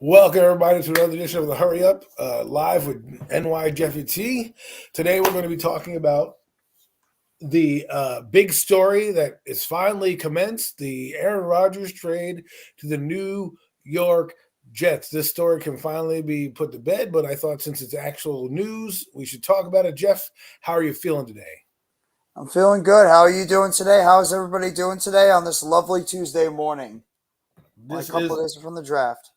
Welcome everybody to another edition of the Hurry Up live with NY Jeffy T. Today we're going to be talking about the big story that is finally commenced: the Aaron Rodgers trade to the New York Jets. This story can finally be put to bed, but I thought since it's actual news, we should talk about it. Jeff, how are you feeling today? I'm feeling good. How are you doing today? How's everybody doing today on this lovely Tuesday morning? Only a This couple is of days from the draft.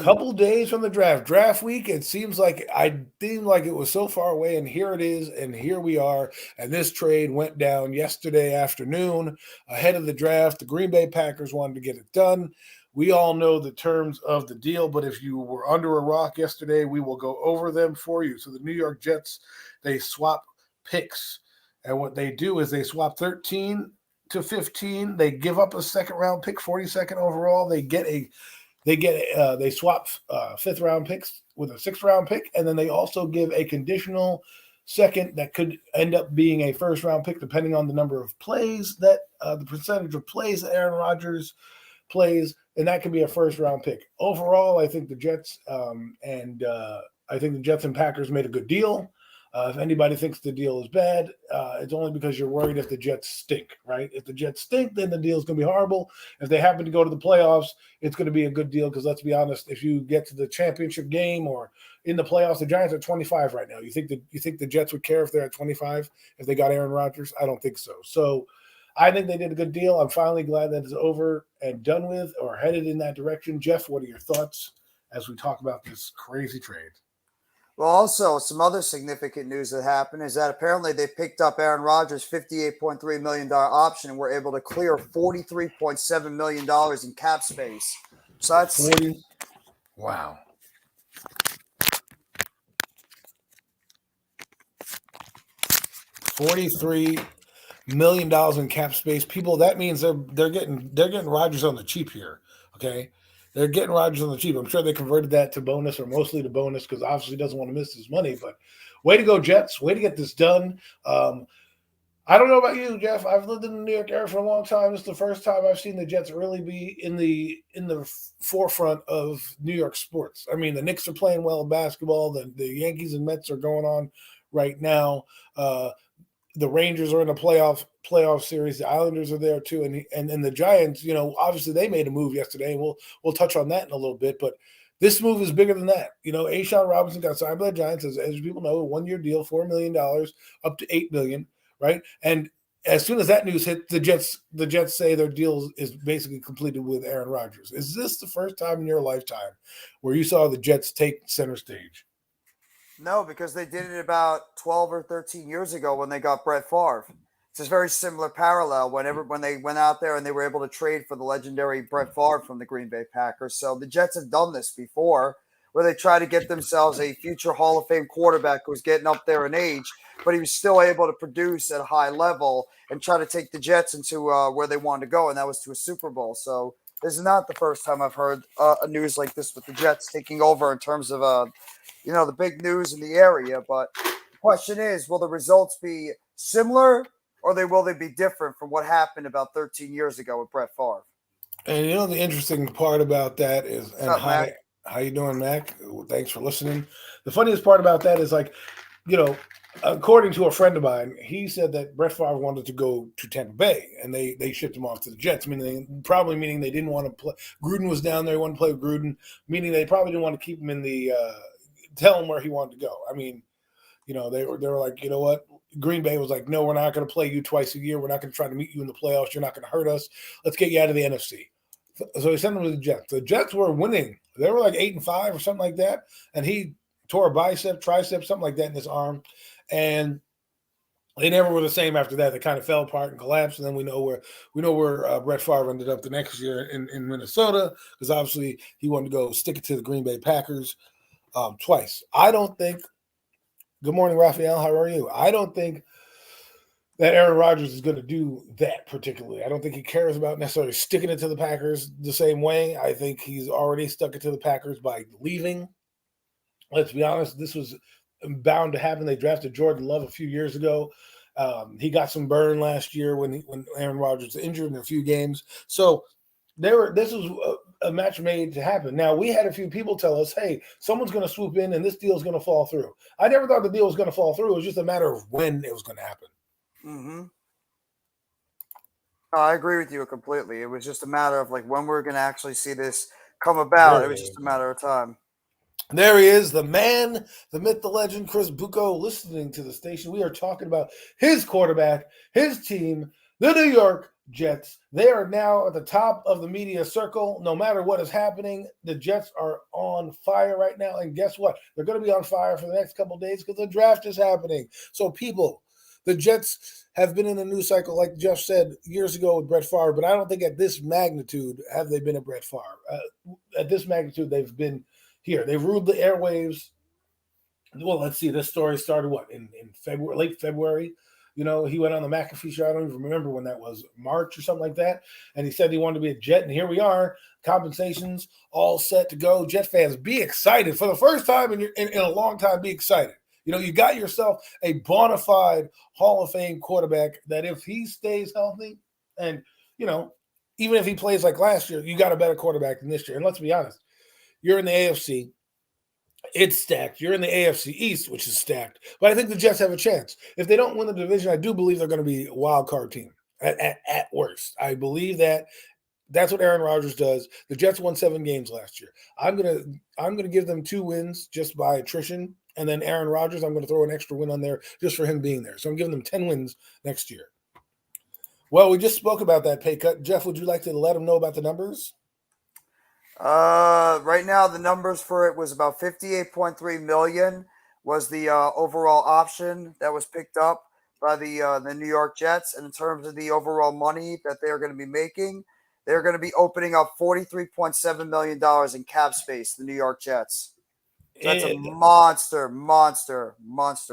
couple days from the draft week. It seems like it was so far away, and here it is, and here we are. And this trade went down yesterday afternoon ahead of the draft. The Green Bay Packers wanted to get it done. We all know the terms of the deal, but if you were under a rock yesterday, we will go over them for you. So the New York Jets, they swap picks, and what they do is they swap 13 to 15. They give up a second round pick, 42nd overall. They swap fifth round picks with a sixth round pick, and then they also give a conditional second that could end up being a first round pick, depending on the number of plays that the percentage of plays that Aaron Rodgers plays, and that could be a first round pick. Overall, I think the Jets and Packers made a good deal. If anybody thinks the deal is bad, it's only because you're worried if the Jets stink, right? If the Jets stink, then the deal is going to be horrible. If they happen to go to the playoffs, it's going to be a good deal because let's be honest, if you get to the championship game or in the playoffs, the Giants are 25 right now. You think the Jets would care if they're at 25 if they got Aaron Rodgers? I don't think so. So I think they did a good deal. I'm finally glad that it's over and done with or headed in that direction. Jeff, what are your thoughts as we talk about this crazy trade? Well, also, some other significant news that happened is that apparently they picked up Aaron Rodgers' $58.3 million option and were able to clear $43.7 million in cap space. So that's 40. Wow. $43 million in cap space. People, that means they're getting Rodgers on the cheap here. Okay. They're getting Rodgers on the cheap. I'm sure they converted that to bonus or mostly to bonus because obviously doesn't want to miss his money. But way to go, Jets. Way to get this done. I don't know about you, Jeff. I've lived in the New York area for a long time. It's the first time I've seen the Jets really be in the forefront of New York sports. I mean, the Knicks are playing well in basketball. The Yankees and Mets are going on right now. The Rangers are in a playoff series. The Islanders are there too, and the Giants. Obviously they made a move yesterday. And we'll touch on that in a little bit, but this move is bigger than that. A'Shaun Robinson got signed by the Giants, as people know, a 1-year deal, $4 million, up to $8 million, right? And as soon as that news hit, the Jets say their deal is basically completed with Aaron Rodgers. Is this the first time in your lifetime where you saw the Jets take center stage? no, because they did it about 12 or 13 years ago when they got Brett Favre. It's a very similar parallel when they went out there and they were able to trade for the legendary Brett Favre from the Green Bay Packers. So the Jets have done this before where they try to get themselves a future Hall of Fame quarterback who was getting up there in age, but he was still able to produce at a high level and try to take the Jets into where they wanted to go, and that was to a Super Bowl. So this is not the first time I've heard a news like this with the Jets taking over in terms of the big news in the area. But the question is, will the results be similar or will they be different from what happened about 13 years ago with Brett Favre? And the interesting part about that is, What's and up, Mac? how you doing, Mac? Thanks for listening. The funniest part about that is according to a friend of mine, he said that Brett Favre wanted to go to Tampa Bay, and they shipped him off to the Jets. Meaning they didn't want to play. Gruden was down there; he wanted to play with Gruden. Meaning they probably didn't want to keep him in the tell him where he wanted to go. I mean, they were like, you know what? Green Bay was like, no, we're not going to play you twice a year. We're not going to try to meet you in the playoffs. You're not going to hurt us. Let's get you out of the NFC. So he sent him to the Jets. The Jets were winning. They were like 8-5 or something like that. And he tore a bicep, tricep, something like that in his arm. And they never were the same after that. They kind of fell apart and collapsed. And then we know where Brett Favre ended up the next year in Minnesota, because obviously he wanted to go stick it to the Green Bay Packers twice. I don't think. Good morning, Raphael. How are you? I don't think that Aaron Rodgers is going to do that particularly. I don't think he cares about necessarily sticking it to the Packers the same way. I think he's already stuck it to the Packers by leaving. Let's be honest, this was bound to happen. They drafted Jordan Love a few years ago. He got some burn last year when Aaron Rodgers was injured in a few games. So this was a match made to happen. Now, we had a few people tell us, hey, someone's going to swoop in and this deal is going to fall through. I never thought the deal was going to fall through. It was just a matter of when it was going to happen. Mm-hmm. I agree with you completely. It was just a matter of like when we're going to actually see this come about. It was just a matter of time. There he is, the man, the myth, the legend, Chris Bucco, listening to the station. We are talking about his quarterback, his team, the New York Jets. They are now at the top of the media circle. No matter what is happening, the Jets are on fire right now. And guess what? They're going to be on fire for the next couple of days because the draft is happening. So, people, the Jets have been in a news cycle, like Jeff said, years ago with Brett Favre, but I don't think at this magnitude have they been at Brett Favre. At this magnitude, they've been here. They've ruled the airwaves. Well, let's see. This story started in February, late February. You know, he went on the McAfee show. I don't even remember when that was, March or something like that. And he said he wanted to be a Jet. And here we are. Compensations all set to go. Jet fans, be excited. For the first time in a long time, be excited. You know, you got yourself a bona fide Hall of Fame quarterback that if he stays healthy and, you know, even if he plays like last year, you got a better quarterback than this year. And let's be honest. You're in the AFC. It's stacked. You're in the AFC East, which is stacked. But I think the Jets have a chance. If they don't win the division, I do believe they're going to be a wild card team at worst. I believe that that's what Aaron Rodgers does. The Jets won 7 games last year. I'm gonna give them 2 wins just by attrition, and then Aaron Rodgers, I'm going to throw an extra win on there just for him being there. So I'm giving them 10 wins next year. Well, we just spoke about that pay cut. Jeff, would you like to let them know about the numbers? Right now the numbers for it was about 58.3 million was the overall option that was picked up by the New York Jets. And in terms of the overall money that they're going to be making, they're going to be opening up $43.7 million in cap space, the New York Jets. So that's a monster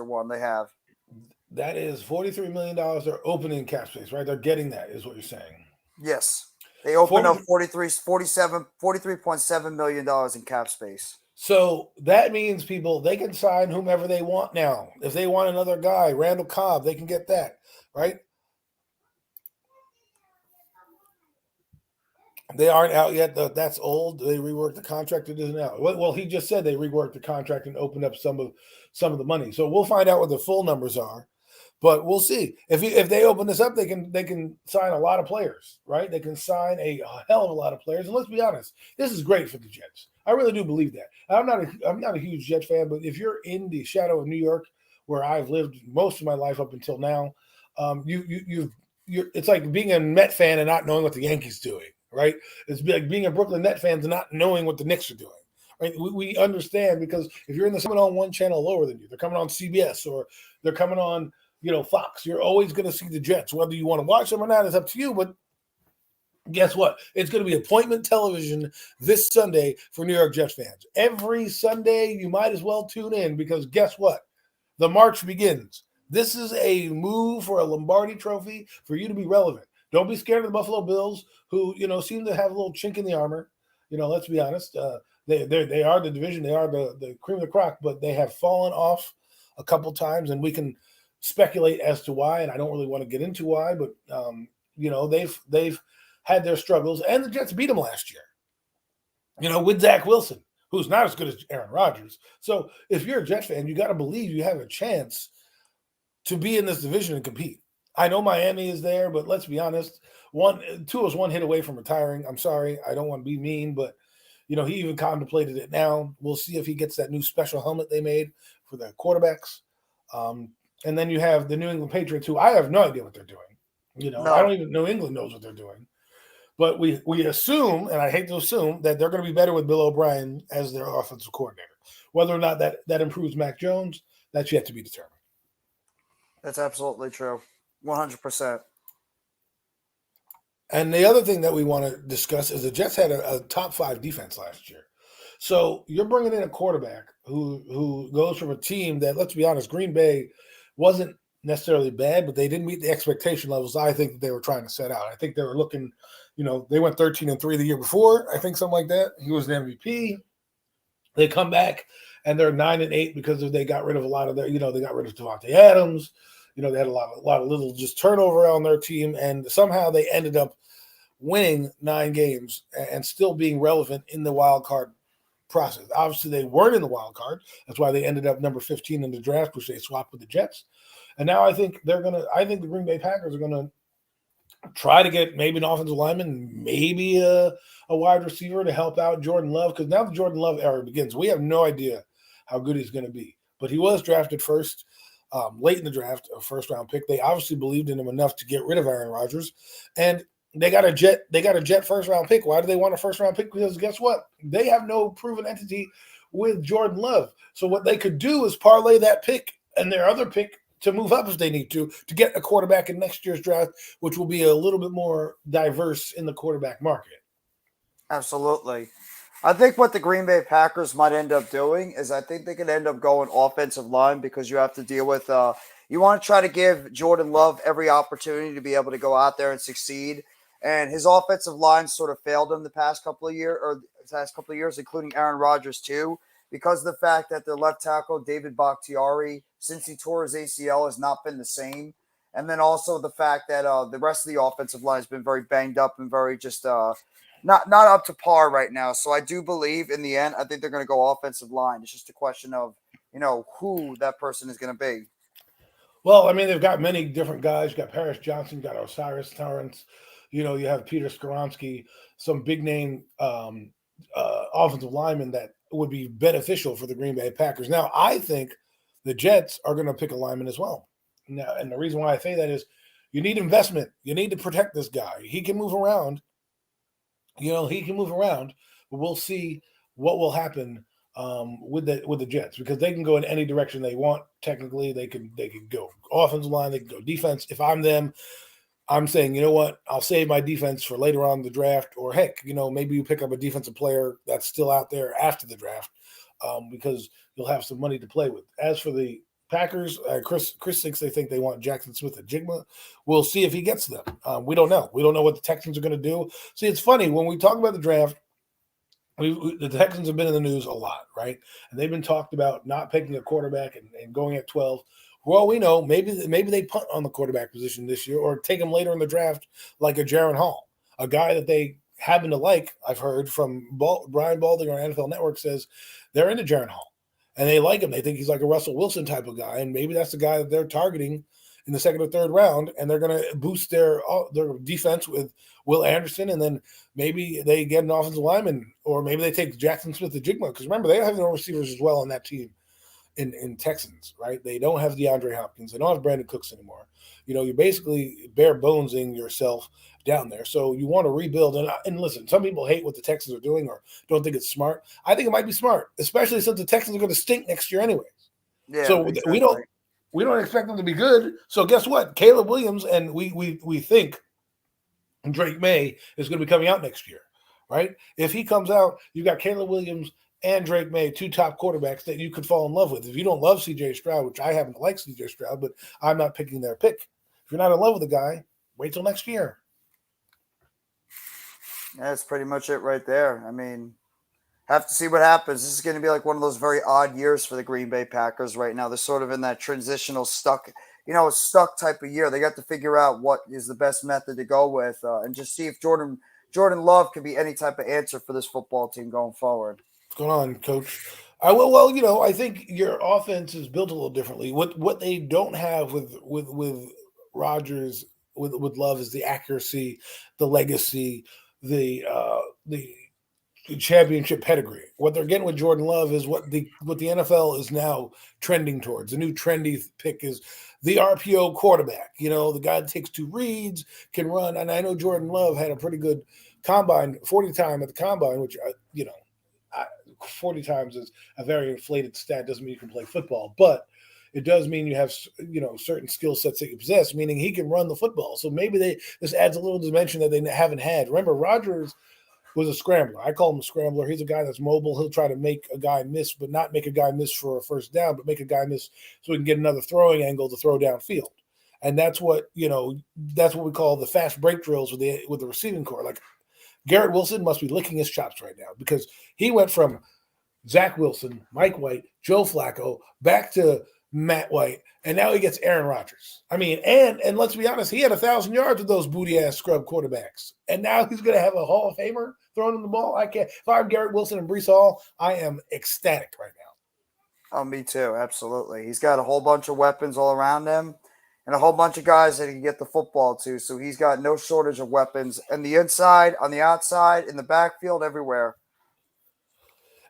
one they have. That is $43 million they're opening cap space, right? They're getting that, is what you're saying. Yes. They opened up $43.7 million in cap space. So that means people, they can sign whomever they want now. If they want another guy, Randall Cobb, they can get that, right? They aren't out yet. That's old. They reworked the contract. It isn't out. Well, he just said they reworked the contract and opened up some of the money. So we'll find out what the full numbers are. But we'll see. If they open this up, they can sign a lot of players, right? They can sign a hell of a lot of players. And let's be honest, this is great for the Jets. I really do believe that. I'm not a huge Jets fan, but if you're in the shadow of New York, where I've lived most of my life up until now, it's like being a Met fan and not knowing what the Yankees doing, right? It's like being a Brooklyn Net fan and not knowing what the Knicks are doing. Right? We understand because if you're in the coming on one channel lower than you, they're coming on CBS or they're coming on Fox, you're always going to see the Jets. Whether you want to watch them or not is up to you, but guess what? It's going to be appointment television this Sunday for New York Jets fans. Every Sunday, you might as well tune in because guess what? The march begins. This is a move for a Lombardi trophy for you to be relevant. Don't be scared of the Buffalo Bills, who, seem to have a little chink in the armor. Let's be honest. They are the division. They are the cream of the crop, but they have fallen off a couple times, and we can speculate as to why, and I don't really want to get into why, but they've had their struggles, and the Jets beat them last year. With Zach Wilson, who's not as good as Aaron Rodgers. So if you're a Jets fan, you got to believe you have a chance to be in this division and compete. I know Miami is there, but let's be honest, Tua is one hit away from retiring. I'm sorry, I don't want to be mean, but he even contemplated it now. We'll see if he gets that new special helmet they made for the quarterbacks. And then you have the New England Patriots, who I have no idea what they're doing. No. I don't even know England knows what they're doing. But we assume, and I hate to assume, that they're going to be better with Bill O'Brien as their offensive coordinator. Whether or not that improves Mac Jones, that's yet to be determined. That's absolutely true. 100%. And the other thing that we want to discuss is the Jets had a top 5 defense last year. So you're bringing in a quarterback who goes from a team that, let's be honest, Green Bay wasn't necessarily bad, but they didn't meet the expectation levels I think that they were trying to set out. I think they were looking, they went 13-3 the year before, I think something like that. He was the MVP. They come back and they're 9-8 because they got rid of a lot of their, they got rid of Devontae Adams. They had a lot of little just turnover on their team, and somehow they ended up winning 9 games and still being relevant in the wild card process. Obviously, they weren't in the wild card. That's why they ended up number 15 in the draft, which they swapped with the Jets. And now I think the Green Bay Packers are gonna try to get maybe an offensive lineman, maybe a wide receiver to help out Jordan Love, because now the Jordan Love era begins. We have no idea how good he's going to be, but he was drafted first, late in the draft, a first-round pick. They obviously believed in him enough to get rid of Aaron Rodgers, and they got a jet first-round pick. Why do they want a first-round pick? Because guess what? They have no proven entity with Jordan Love. So what they could do is parlay that pick and their other pick to move up if they need to get a quarterback in next year's draft, which will be a little bit more diverse in the quarterback market. Absolutely. I think what the Green Bay Packers might end up doing is I think they could end up going offensive line because you have to deal with you want to try to give Jordan Love every opportunity to be able to go out there and succeed. And his offensive line sort of failed him the past couple of years, including Aaron Rodgers too, because of the fact that their left tackle, David Bakhtiari, since he tore his ACL, has not been the same. And then also the fact that the rest of the offensive line has been very banged up and very just not up to par right now. So I do believe in the end, I think they're going to go offensive line. It's just a question of, who that person is going to be. Well, I mean, they've got many different guys. You got Paris Johnson, you got Osiris Torrance. You have Peter Skoronski, some big name offensive linemen that would be beneficial for the Green Bay Packers. Now, I think the Jets are going to pick a lineman as well. Now, and the reason why I say that is you need investment. You need to protect this guy. He can move around. But we'll see what will happen with the Jets, because they can go in any direction they want. Technically, they can go offensive line, they can go defense. If I'm them, I'm saying, you know what, I'll save my defense for later on in the draft, or heck, maybe you pick up a defensive player that's still out there after the draft, because you'll have some money to play with. As for the Packers, Chris thinks they think they want Jackson Smith-Njigba. We'll see if he gets them. We don't know. We don't know what the Texans are going to do. See, it's funny when we talk about the draft. The Texans have been in the news a lot, right? And they've been talked about not picking a quarterback and going at 12. Well, we know maybe they punt on the quarterback position this year, or take him later in the draft, like a Jaron Hall, a guy that they happen to like. I've heard from Brian Baldinger on NFL Network says they're into Jaron Hall, and they like him. They think he's like a Russell Wilson type of guy, and maybe that's the guy that they're targeting in the second or third round, and they're going to boost their defense with Will Anderson, and then maybe they get an offensive lineman, or maybe they take Jackson Smith-Njigba, because remember, they have no receivers as well on that team. In Texans, right? They don't have DeAndre Hopkins. They don't have Brandon Cooks anymore. You're basically bare bonesing yourself down there. So you want to rebuild. And listen, some people hate what the Texans are doing or don't think it's smart. I think it might be smart, especially since the Texans are going to stink next year anyways. Yeah. So exactly. we don't expect them to be good. So guess what? Caleb Williams, and we think Drake May is going to be coming out next year, right? If he comes out, you've got Caleb Williams and Drake May, 2 top quarterbacks that you could fall in love with. If you don't love C.J. Stroud, which I happen to like C.J. Stroud, but I'm not picking their pick. If you're not in love with the guy, wait till next year. That's pretty much it right there. I mean, have to see what happens. This is going to be like one of those very odd years for the Green Bay Packers right now. They're sort of in that transitional stuck type of year. They got to figure out what is the best method to go with and just see if Jordan Love can be any type of answer for this football team going forward. What's going on, Coach? I think your offense is built a little differently. What they don't have with Rodgers, with Love, is the accuracy, the legacy, the championship pedigree. What they're getting with Jordan Love is what the NFL is now trending towards. The new trendy pick is the RPO quarterback. The guy that takes 2 reads, can run. And I know Jordan Love had a pretty good combine, 40 time at the combine, which 40 times is a very inflated stat. Doesn't mean you can play football, but it does mean you have certain skill sets that you possess, meaning he can run the football. So maybe this adds a little dimension that they haven't had. Remember, Rodgers was a scrambler. I call him a scrambler. He's a guy that's mobile. He'll try to make a guy miss, but not make a guy miss for a first down, but make a guy miss so he can get another throwing angle to throw downfield. And that's what we call the fast break drills with the receiving core. Like, Garrett Wilson must be licking his chops right now, because he went from Zach Wilson, Mike White, Joe Flacco, back to Matt White, and now he gets Aaron Rodgers. I mean, and let's be honest, he had 1,000 yards with those booty ass scrub quarterbacks, and now he's going to have a Hall of Famer throwing him the ball. I can't. If I'm Garrett Wilson and Brees Hall, I am ecstatic right now. Oh, me too. Absolutely. He's got a whole bunch of weapons all around him and a whole bunch of guys that he can get the football to. So he's got no shortage of weapons on the inside, on the outside, in the backfield, everywhere.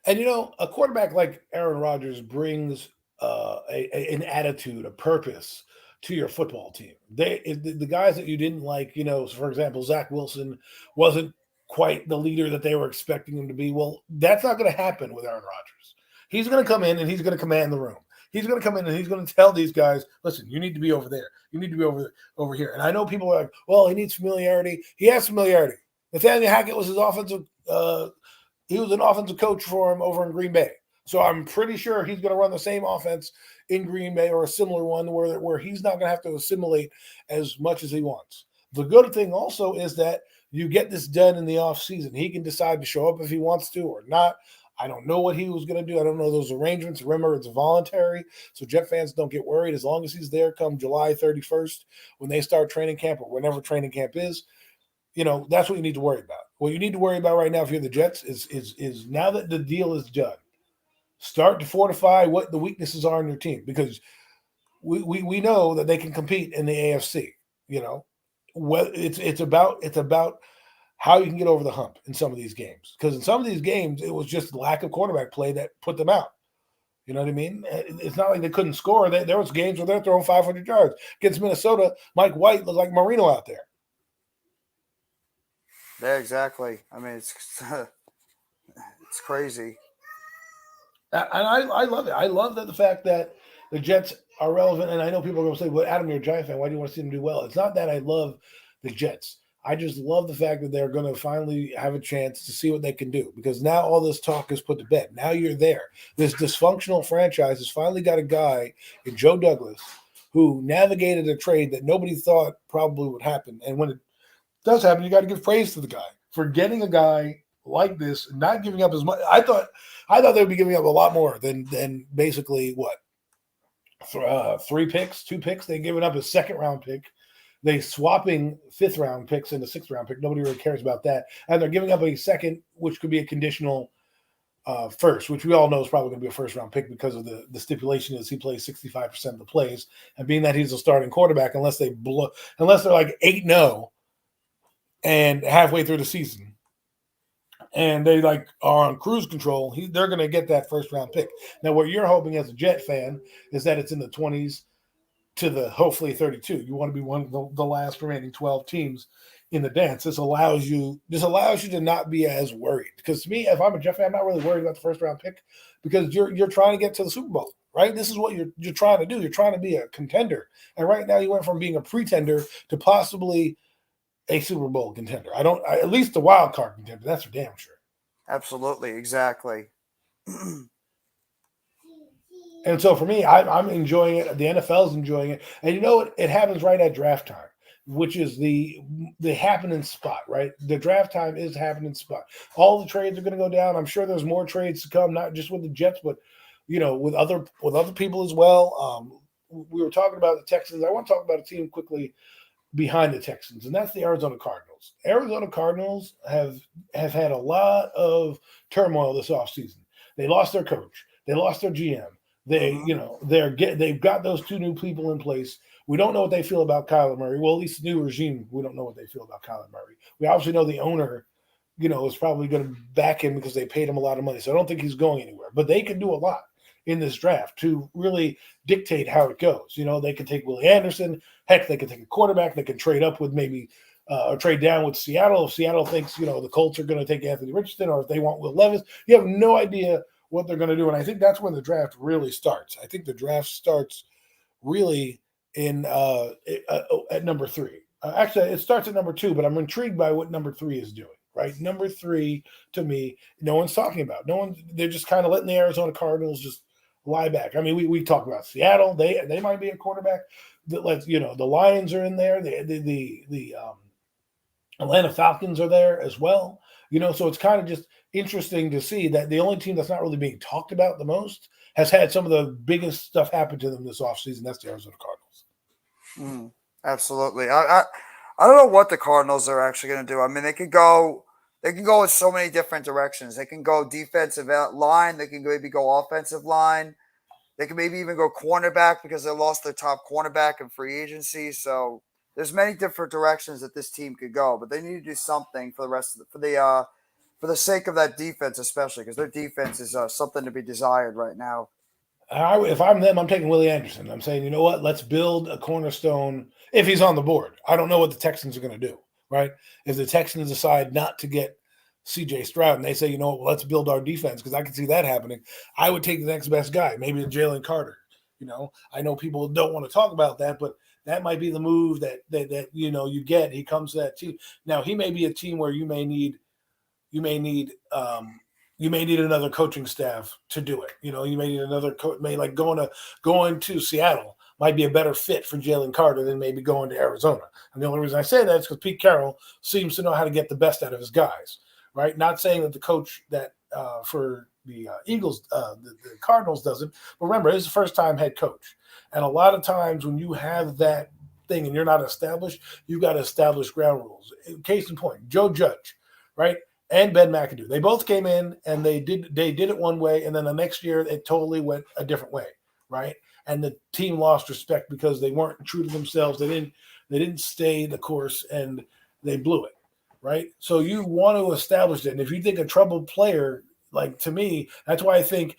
And a quarterback like Aaron Rodgers brings an attitude, a purpose to your football team. The guys that you didn't like, for example, Zach Wilson wasn't quite the leader that they were expecting him to be. Well, that's not going to happen with Aaron Rodgers. He's going to come in and he's going to command the room. He's going to come in and he's going to tell these guys, listen, you need to be over there. You need to be over here. And I know people are like, well, he needs familiarity. He has familiarity. Nathaniel Hackett was his offensive he was an offensive coach for him over in Green Bay. So I'm pretty sure he's going to run the same offense in Green Bay or a similar one where he's not going to have to assimilate as much as he wants. The good thing also is that you get this done in the offseason. He can decide to show up if he wants to or not. I don't know what he was going to do. I don't know those arrangements. Remember, it's voluntary, so Jet fans don't get worried. As long as he's there come July 31st when they start training camp or whenever training camp is, that's what you need to worry about. What you need to worry about right now if you're the Jets is now that the deal is done, start to fortify what the weaknesses are in your team because we know that they can compete in the AFC. It's about how you can get over the hump in some of these games. Because in some of these games, it was just lack of quarterback play that put them out. You know what I mean? It's not like they couldn't score. There was games where they're throwing 500 yards. Against Minnesota, Mike White looked like Marino out there. Yeah, exactly. I mean, it's crazy. And I love it. I love the fact that the Jets are relevant. And I know people are going to say, well, Adam, you're a Giant fan. Why do you want to see them do well? It's not that I love the Jets. I just love the fact that they're going to finally have a chance to see what they can do because now all this talk is put to bed. Now you're there. This dysfunctional franchise has finally got a guy in Joe Douglas who navigated a trade that nobody thought probably would happen. And when it does happen, you got to give praise to the guy for getting a guy like this, not giving up as much. I thought they would be giving up a lot more than basically what? 3 picks, 2 picks. They're giving up a second-round pick. They swapping 5th-round picks into 6th-round pick. Nobody really cares about that. And they're giving up a second, which could be a conditional first, which we all know is probably going to be a first-round pick because of the stipulation is he plays 65% of the plays. And being that he's a starting quarterback, unless they're like 8-0 and halfway through the season, and they are on cruise control, they're going to get that first-round pick. Now, what you're hoping as a Jet fan is that it's in the 20s to the hopefully 32. You want to be one of the last remaining 12 teams in the dance. This allows you to not be as worried. Because to me, if I'm a Jet fan, I'm not really worried about the first-round pick because you're trying to get to the Super Bowl, right? This is what you're trying to do. You're trying to be a contender. And right now you went from being a pretender to possibly a Super Bowl contender. At least the wild card contender. That's for damn sure. Absolutely, exactly. And so for me, I'm enjoying it. The NFL's enjoying it. And it happens right at draft time, which is the happening spot, right? The draft time is happening spot. All the trades are going to go down. I'm sure there's more trades to come, not just with the Jets, but with other people as well. We were talking about the Texans. I want to talk about a team quickly behind the Texans, and that's the Arizona Cardinals. Arizona Cardinals have had a lot of turmoil this offseason. They lost their coach. They lost their GM. They've got those 2 new people in place. We don't know what they feel about Kyler Murray. Well, at least the new regime, we don't know what they feel about Kyler Murray. We obviously know the owner, is probably going to back him because they paid him a lot of money. So I don't think he's going anywhere. But they can do a lot in this draft to really dictate how it goes. They can take Willie Anderson. Heck, they can take a quarterback. They can trade up with maybe or trade down with Seattle. If Seattle thinks, the Colts are going to take Anthony Richardson, or if they want Will Levis, you have no idea what they're going to do. And I think that's when the draft really starts. I think the draft starts really in at number 3. Actually, it starts at number 2, but I'm intrigued by what number 3 is doing. Right, number 3 to me, no one's talking about. They're just kind of letting the Arizona Cardinals just lie back. I mean, we talk about Seattle. They might be a quarterback that lets the Lions are in there. The Atlanta Falcons are there as well. So it's kind of just interesting to see that the only team that's not really being talked about the most has had some of the biggest stuff happen to them this offseason. That's the Arizona Cardinals. Absolutely. I don't know what the Cardinals are actually going to do. I mean, they can go in so many different directions. They can go defensive line. They can maybe go offensive line. They can maybe even go cornerback because they lost their top cornerback in free agency. So there's many different directions that this team could go, but they need to do something for the rest of for the sake of that defense, especially because their defense is something to be desired right now. If I'm them, I'm taking Willie Anderson. I'm saying, you know what? Let's build a cornerstone if he's on the board. I don't know what the Texans are going to do, right? If the Texans decide not to get CJ Stroud and they say, you know what, let's build our defense, because I can see that happening, I would take the next best guy, maybe Jalen Carter. I know people don't want to talk about that, but that might be the move that you get. He comes to that team. Now, he may be a team where you may need another coaching staff to do it. You may need another coach. Like going to Seattle might be a better fit for Jalen Carter than maybe going to Arizona. And the only reason I say that is because Pete Carroll seems to know how to get the best out of his guys. Right? Not saying that the coach that for the Eagles, the Cardinals doesn't, but remember, it's the first time head coach. And a lot of times when you have that thing and you're not established, you've got to establish ground rules. Case in point, Joe Judge, right? And Ben McAdoo. They both came in and they did it one way, and then the next year it totally went a different way, right? And the team lost respect because they weren't true to themselves. They didn't stay the course and they blew it. Right. So you want to establish it. And if you think a troubled player, like, to me, that's why I think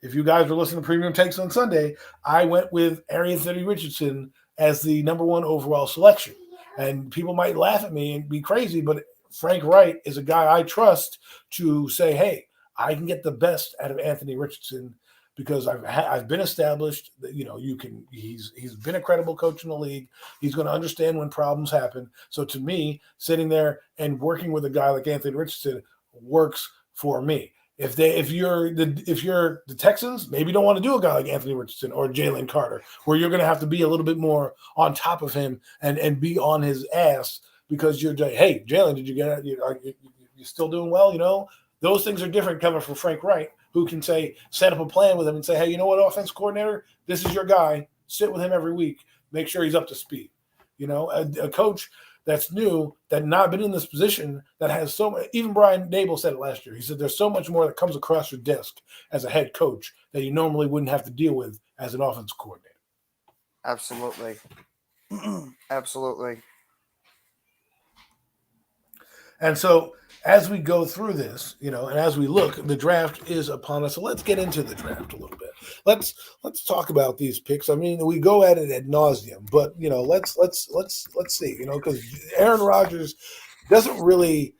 if you guys were listening to Premium Takes on Sunday, I went with Anthony Richardson as the number 1 overall selection. And people might laugh at me and be crazy, but Frank Wright is a guy I trust to say, hey, I can get the best out of Anthony Richardson because I've been established that, he's been a credible coach in the league. He's going to understand when problems happen. So to me, sitting there and working with a guy like Anthony Richardson works for me. If you're the Texans, maybe don't want to do a guy like Anthony Richardson or Jalen Carter, where you're going to have to be a little bit more on top of him and be on his ass because you're like, hey, Jalen, did you get it? You still doing well? Those things are different coming from Frank Wright, who can set up a plan with him and say, hey, you know what, offense coordinator, this is your guy. Sit with him every week. Make sure he's up to speed. A coach that's new, that not been in this position, that has so much. Even Brian Dable said it last year. He said there's so much more that comes across your desk as a head coach that you normally wouldn't have to deal with as an offense coordinator. Absolutely. Absolutely. And so as we go through this, and as we look, the draft is upon us. So let's get into the draft a little bit. Let's talk about these picks. I mean, we go at it ad nauseum, but let's see, because Aaron Rodgers doesn't really,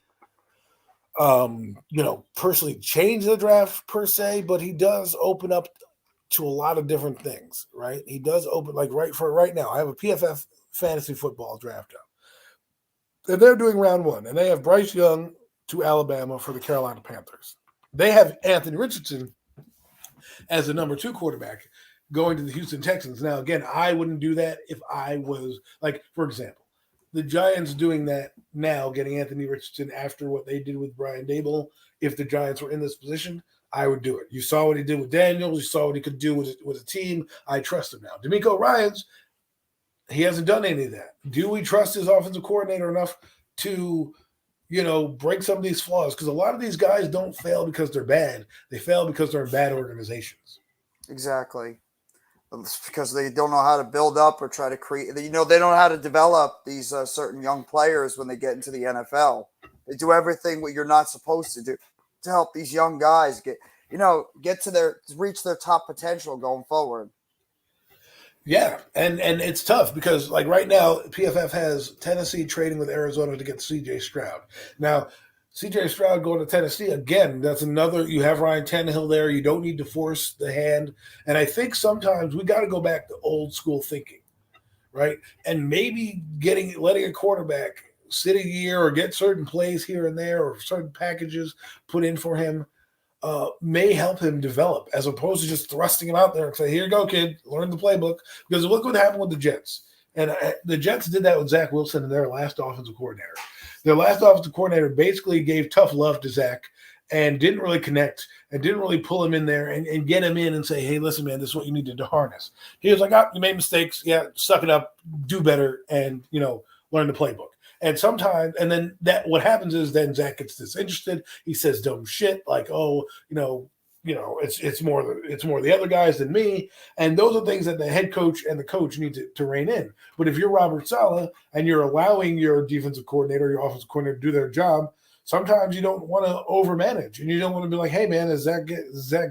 personally change the draft per se, but he does open up to a lot of different things, right? He does open, like right now, I have a PFF fantasy football draft up. And they're doing round 1, and they have Bryce Young to Alabama for the Carolina Panthers. They have Anthony Richardson as the number 2 quarterback going to the Houston Texans. Now, again, I wouldn't do that if I was, like, for example, the Giants doing that now, getting Anthony Richardson after what they did with Brian Dable. If the Giants were in this position, I would do it. You saw what he did with Daniels. You saw what he could do with a team. I trust him now. DeMeco Ryans, he hasn't done any of that. Do we trust his offensive coordinator enough to, break some of these flaws? Because a lot of these guys don't fail because they're bad. They fail because they're in bad organizations. Exactly. It's because they don't know how to build up or try to create. They don't know how to develop these certain young players when they get into the NFL. They do everything what you're not supposed to do to help these young guys reach their top potential going forward. Yeah, and it's tough because, like, right now, PFF has Tennessee trading with Arizona to get C.J. Stroud. Now, C.J. Stroud going to Tennessee, again, that's another – you have Ryan Tannehill there. You don't need to force the hand. And I think sometimes we got to go back to old school thinking, right? And maybe letting a quarterback sit a year or get certain plays here and there or certain packages put in for him may help him develop, as opposed to just thrusting him out there and say, here you go, kid, learn the playbook. Because look what happened with the Jets. And the Jets did that with Zach Wilson and their last offensive coordinator. Their last offensive coordinator basically gave tough love to Zach and didn't really connect and didn't really pull him in there and get him in and say, hey, listen, man, this is what you need to harness. He was like, you made mistakes. Yeah, suck it up, do better, and, learn the playbook. And sometimes, and then what happens is then Zach gets disinterested. He says dumb shit like, oh, it's more the other guys than me. And those are things that the head coach and the coach need to rein in. But if you're Robert Saleh and you're allowing your defensive coordinator, your offensive coordinator to do their job, sometimes you don't want to overmanage, and you don't want to be like, hey, man, is Zach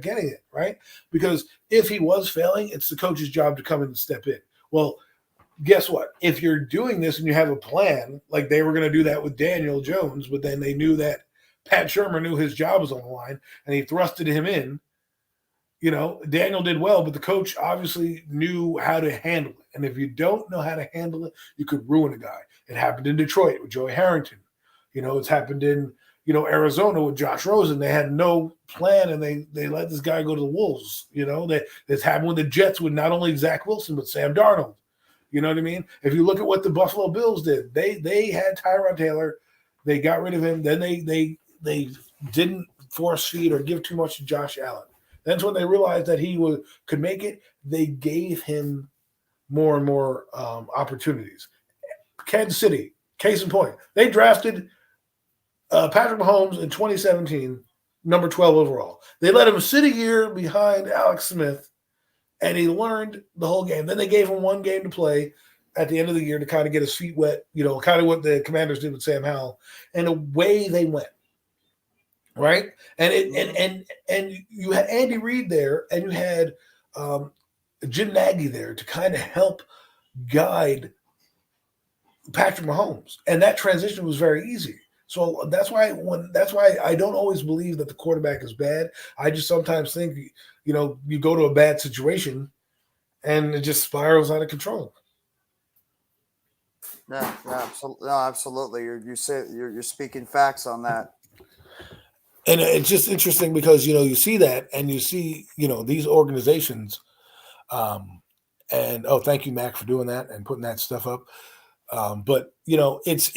getting it, right? Because if he was failing, it's the coach's job to come in and step in. Well, guess what? If you're doing this and you have a plan, like they were going to do that with Daniel Jones, but then they knew that Pat Shurmur knew his job was on the line, and he thrusted him in. Daniel did well, but the coach obviously knew how to handle it. And if you don't know how to handle it, you could ruin a guy. It happened in Detroit with Joey Harrington. It's happened in, Arizona with Josh Rosen. They had no plan, and they let this guy go to the Wolves. It's happened with the Jets with not only Zach Wilson, but Sam Darnold. You know what I mean? If you look at what the Buffalo Bills did, they had Tyrod Taylor. They got rid of him. Then they didn't force feed or give too much to Josh Allen. That's when they realized that he could make it. They gave him more and more opportunities. Kansas City, case in point, they drafted Patrick Mahomes in 2017, number 12 overall. They let him sit a year behind Alex Smith, and he learned the whole game. Then they gave him one game to play at the end of the year to kind of get his feet wet, kind of what the Commanders did with Sam Howell, and away they went. Right, and you had Andy Reid there, and you had Jim Nagy there to kind of help guide Patrick Mahomes, and that transition was very easy. So that's why I don't always believe that the quarterback is bad. I just sometimes think you go to a bad situation, and it just spirals out of control. Yeah, absolutely. You're speaking facts on that. And it's just interesting because, you see that, and you see, these organizations, and thank you, Mac, for doing that and putting that stuff up. But it's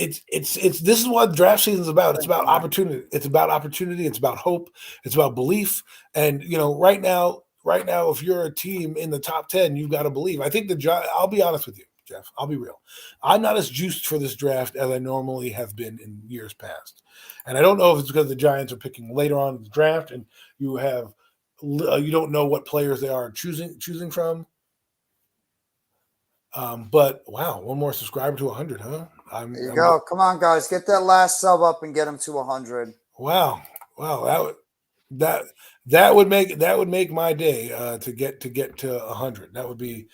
this is what draft season is about. It's about opportunity. It's about opportunity. It's about hope. It's about belief. And right now, if you're a team in the top 10, you've got to believe. I think I'll be honest with you, Jeff. I'll be real. I'm not as juiced for this draft as I normally have been in years past. And I don't know if it's because the Giants are picking later on in the draft, and you don't know what players they are choosing from. But wow, one more subscriber to 100, huh? There you go. Come on, guys, get that last sub up and get them to 100. Wow, that would make my day to get to 100. That would be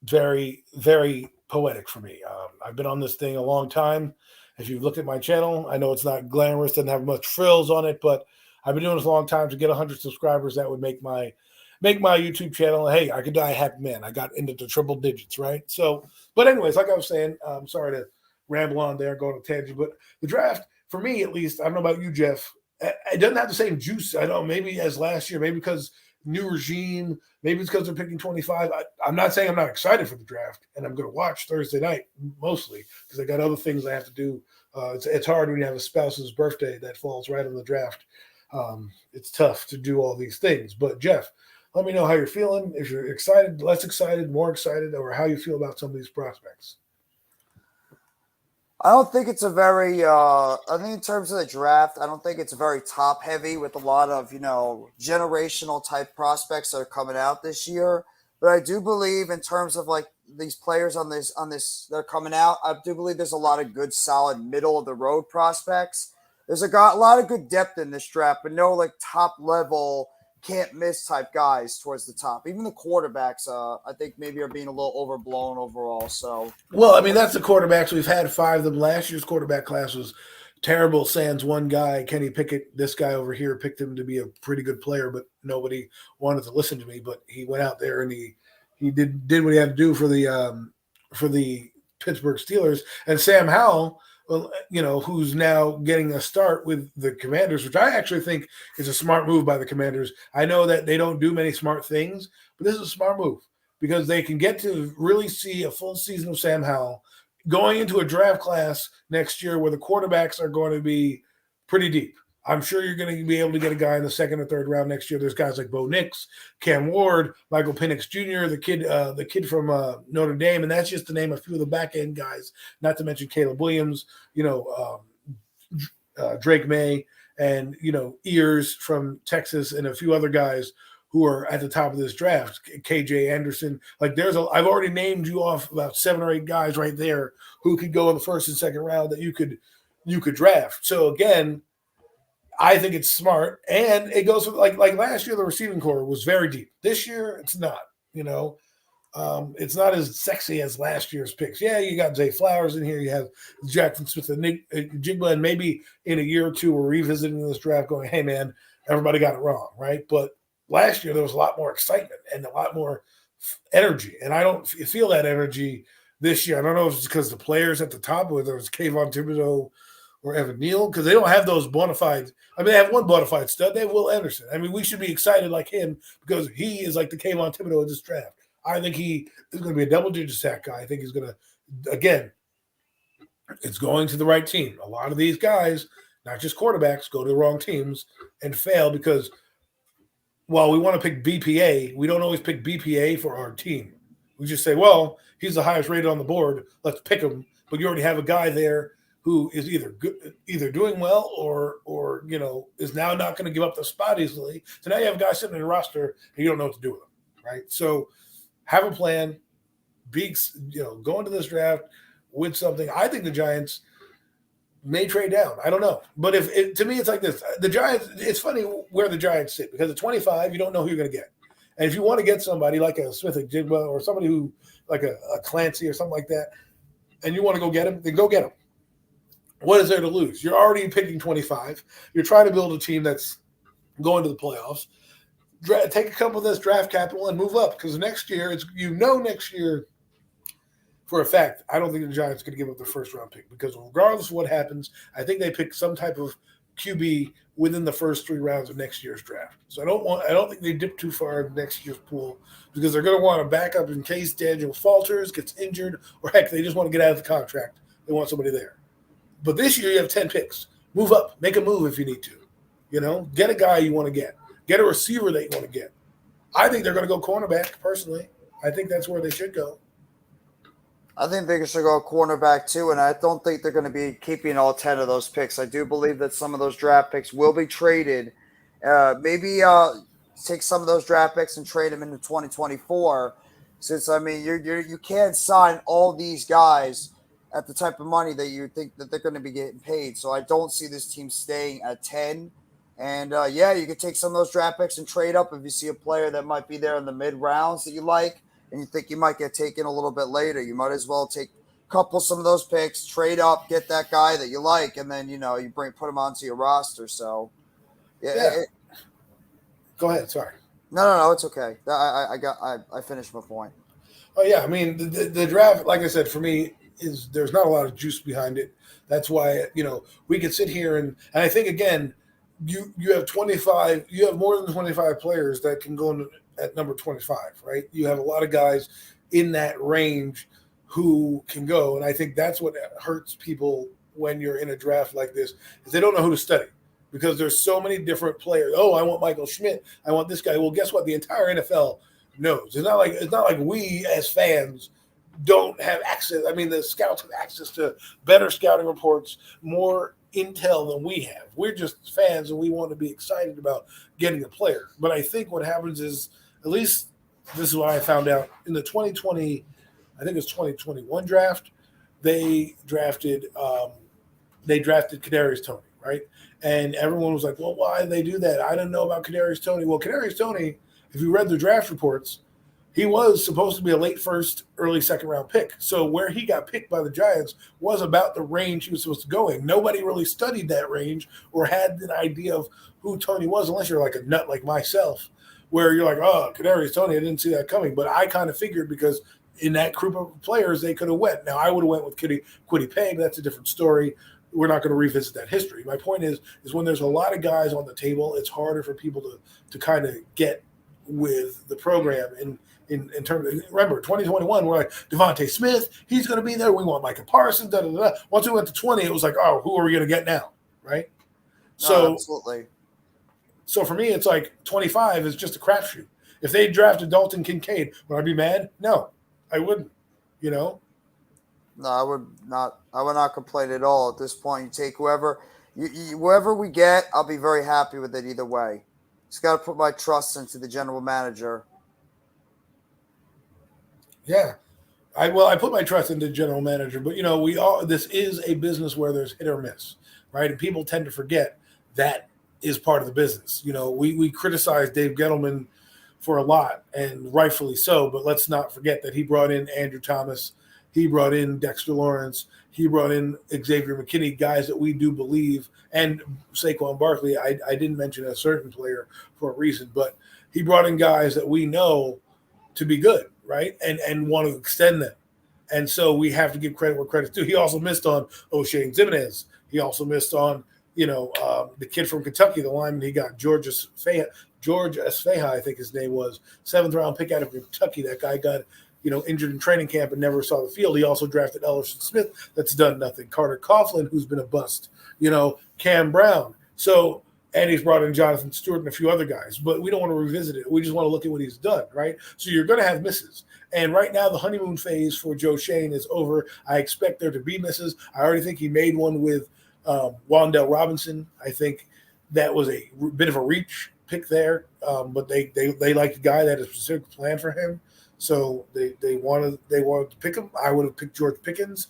very, very poetic for me. I've been on this thing a long time. If you've looked at my channel, I know it's not glamorous, doesn't have much frills on it, but I've been doing this a long time. To get 100 subscribers, that would make my YouTube channel. Hey, I could die a happy man. I got into the triple digits, right? So, but anyways, like I was saying, I'm sorry to ramble on there, go on a tangent, but the draft, for me at least, I don't know about you, Jeff, it doesn't have the same juice, I don't know, maybe as last year, maybe because new regime, maybe it's because they're picking 25. I'm not saying I'm not excited for the draft, and I'm going to watch Thursday night mostly because I got other things I have to do. It's hard when you have a spouse's birthday that falls right on the draft. It's tough to do all these things. But Jeff, let me know how you're feeling. If you're excited, less excited, more excited, or how you feel about some of these prospects. I don't think it's a very, I think in terms of the draft, I don't think it's very top heavy with a lot of, generational type prospects that are coming out this year. But I do believe in terms of like these players on this, that are coming out, I do believe there's a lot of good, solid middle of the road prospects. There's a lot of good depth in this draft, but no like top level can't miss type guys towards the top. Even the quarterbacks, I think maybe are being a little overblown overall. So, well, I mean, that's the quarterbacks. We've had 5 of them. Last year's quarterback class was terrible. Sans one guy, Kenny Pickett. This guy over here picked him to be a pretty good player, but nobody wanted to listen to me. But he went out there and he did what he had to do for the Pittsburgh Steelers. And Sam Howell, well, who's now getting a start with the Commanders, which I actually think is a smart move by the Commanders. I know that they don't do many smart things, but this is a smart move because they can get to really see a full season of Sam Howell going into a draft class next year where the quarterbacks are going to be pretty deep. I'm sure you're going to be able to get a guy in the second or third round next year. There's guys like Bo Nix, Cam Ward, Michael Penix Jr., the kid from Notre Dame, and that's just to name a few of the back end guys. Not to mention Caleb Williams, Drake May, and Ears from Texas, and a few other guys who are at the top of this draft. KJ Anderson, I've already named you off about 7 or 8 guys right there who could go in the first and second round that you could draft. So again, I think it's smart, and it goes with like last year. The receiving core was very deep. This year, it's not. It's not as sexy as last year's picks. Yeah, you got Zay Flowers in here. You have Jackson Smith and Nick Jigba, and maybe in a year or two, we're revisiting this draft, going, "Hey, man, everybody got it wrong, right?" But last year, there was a lot more excitement and a lot more energy, and I don't feel that energy this year. I don't know if it's because the players at the top, whether it's Kayvon Thibodeau or Evan Neal, because they don't have those bona fide. I mean, they have one bona fide stud. They have Will Anderson. I mean, we should be excited like him because he is like the Kayvon Thibodeau of this draft. I think he is going to be a double-digit sack guy. I think he's going to, again, it's going to the right team. A lot of these guys, not just quarterbacks, go to the wrong teams and fail because while we want to pick BPA, we don't always pick BPA for our team. We just say, well, he's the highest rated on the board. Let's pick him. But you already have a guy there who is either doing well or is now not going to give up the spot easily. So now you have a guy sitting in the roster and you don't know what to do with him, right? So have a plan. Go into this draft with something. I think the Giants may trade down. I don't know, but to me, it's like this: the Giants. It's funny where the Giants sit because at 25, you don't know who you're going to get, and if you want to get somebody like a Smith and Jigba or somebody who like a Clancy or something like that, and you want to go get him, then go get him. What is there to lose? You're already picking 25. You're trying to build a team that's going to the playoffs. Take a couple of this draft capital and move up because next year, next year for a fact, I don't think the Giants are going to give up their first round pick because regardless of what happens, I think they pick some type of QB within the first 3 rounds of next year's draft. So I don't think they dip too far in next year's pool because they're going to want to back up in case Daniel falters, gets injured, or heck, they just want to get out of the contract. They want somebody there. But this year you have 10 picks. Move up. Make a move if you need to. Get a guy you want to get. Get a receiver that you want to get. I think they're going to go cornerback, personally. I think that's where they should go. I think they should go cornerback, too, and I don't think they're going to be keeping all 10 of those picks. I do believe that some of those draft picks will be traded. Maybe take some of those draft picks and trade them into 2024 since, I mean, you can't sign all these guys at the type of money that you think that they're going to be getting paid. So I don't see this team staying at 10. And, you could take some of those draft picks and trade up if you see a player that might be there in the mid-rounds that you like and you think you might get taken a little bit later. You might as well take some of those picks, trade up, get that guy that you like, and then, you put him onto your roster. So, Go ahead. Sorry. No, it's okay. I finished my point. Oh, yeah. I mean, the draft, like I said, for me, there's not a lot of juice behind it. That's why, we could sit here and I think, again, you have 25, you have more than 25 players that can go at number 25, right? You have a lot of guys in that range who can go. And I think that's what hurts people when you're in a draft like this is they don't know who to study because there's so many different players. Oh, I want Michael Schmidt. I want this guy. Well, guess what? The entire NFL knows. It's not like we as fans don't have access. I mean, the scouts have access to better scouting reports, more intel than we have. We're just fans and we want to be excited about getting a player. But I think what happens is, at least this is what I found out in the 2020, I think it's 2021 draft, they drafted Kadarius Toney, right? And everyone was like, well, why did they do that? I didn't know about Kadarius Toney. Well, Kadarius Toney, if you read the draft reports, he was supposed to be a late first, early second round pick. So where he got picked by the Giants was about the range he was supposed to go in. Nobody really studied that range or had an idea of who Toney was, unless you're like a nut like myself, where you're like, oh, Kadarius Toney, I didn't see that coming. But I kind of figured because in that group of players, they could have went. Now, I would have went with Kwity Paye, but that's a different story. We're not going to revisit that history. My point is when there's a lot of guys on the table, it's harder for people to kind of get with the program. In terms of, remember, 2021, we're like, Devontae Smith, he's going to be there. We want Micah Parsons, da-da-da. Once we went to 20, it was like, oh, who are we going to get now, right? No, So absolutely. so for me, it's like 25 is just a crapshoot. If they drafted Dalton Kincaid, would I be mad? No, I wouldn't. You know, No, I would not. I would not complain at all at this point. You take whoever, whoever we get, I'll be very happy with it either way. Just got to put my trust into the general manager. yeah. I put my trust into the general manager, but we all this is a business where there's hit or miss, right? And people tend to forget that is part of the business. We criticize Dave Gettleman for a lot, and rightfully so. But let's not forget that he brought in Andrew Thomas, he brought in Dexter Lawrence, he brought in Xavier McKinney, guys that we do believe, and Saquon Barkley. I didn't mention a certain player for a reason, but he brought in guys that we know to be good, right? And want to extend them. And so we have to give credit where credit's due. He also missed on O'Shea Zimenez. He also missed on, the kid from Kentucky, the lineman he got, George Esfeha, I think his name was, 7th-round pick out of Kentucky. That guy got, injured in training camp and never saw the field. He also drafted Ellerson Smith, that's done nothing. Carter Coughlin, who's been a bust. Cam Brown. So, and he's brought in Jonathan Stewart and a few other guys, but we don't want to revisit it. We just want to look at what he's done, right? So you're going to have misses. And right now, the honeymoon phase for Joe Schoen is over. I expect there to be misses. I already think he made one with Wan'Dale Robinson. I think that was a bit of a reach pick there, but they liked the guy that had a specific plan for him. So they wanted to pick him. I would have picked George Pickens.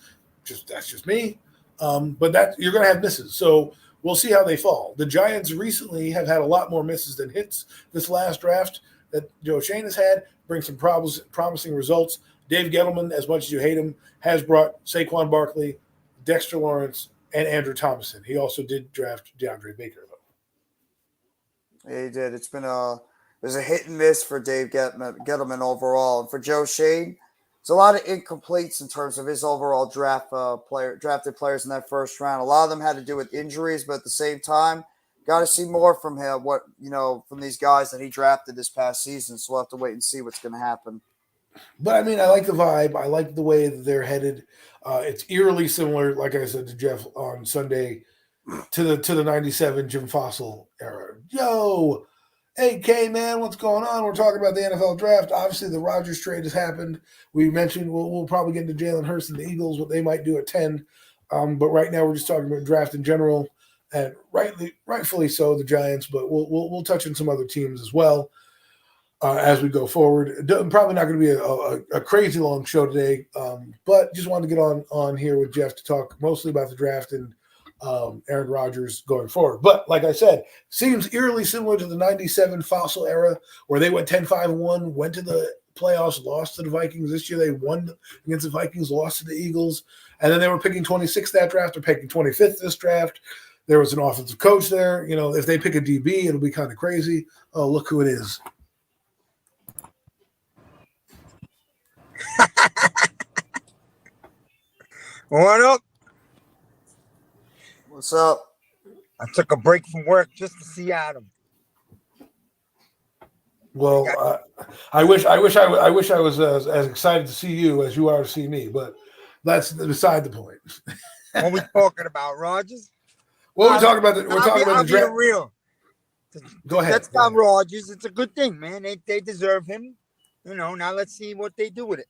That's just me. But that you're going to have misses. So we'll see how they fall. The Giants recently have had a lot more misses than hits this last draft that Joe Schoen has had, bring some promising results. Dave Gettleman, as much as you hate him, has brought Saquon Barkley, Dexter Lawrence, and Andrew Thomason. He also did draft DeAndre Baker, though. Yeah, he did. It was a hit and miss for Dave Gettleman overall. And for Joe Schoen, there's a lot of incompletes in terms of his overall drafted players in that first round. A lot of them had to do with injuries, but at the same time, got to see more from him. From these guys that he drafted this past season. So we'll have to wait and see what's going to happen. But I mean, I like the vibe. I like the way that they're headed. It's eerily similar, like I said to Jeff on Sunday, to the '97 Jim Fossil era. Yo, hey K man, what's going on? We're talking about the NFL draft. Obviously, the Rodgers trade has happened. We mentioned we'll probably get into Jalen Hurts and the Eagles, what they might do at 10. But right now, we're just talking about draft in general, and rightfully so, the Giants. But we'll touch on some other teams as well. As we go forward. Probably not going to be a crazy long show today, but just wanted to get on here with Jeff to talk mostly about the draft and Aaron Rodgers going forward. But like I said, seems eerily similar to the '97 Fossil era where they went 10-5-1, went to the playoffs, lost to the Vikings. This year they won against the Vikings, lost to the Eagles, and then they were picking 26th that draft or picking 25th this draft. There was an offensive coach there. If they pick a DB, it'll be kind of crazy. Oh, look who it is. What up? What's up? I took a break from work just to see Adam. Well, I wish I was as excited to see you as you are to see me, but that's beside the point. What are we talking about, Rodgers? Well, we're talking about the draft. Real. Go ahead. That's not Rodgers. It's a good thing, man. They deserve him. Now let's see what they do with it.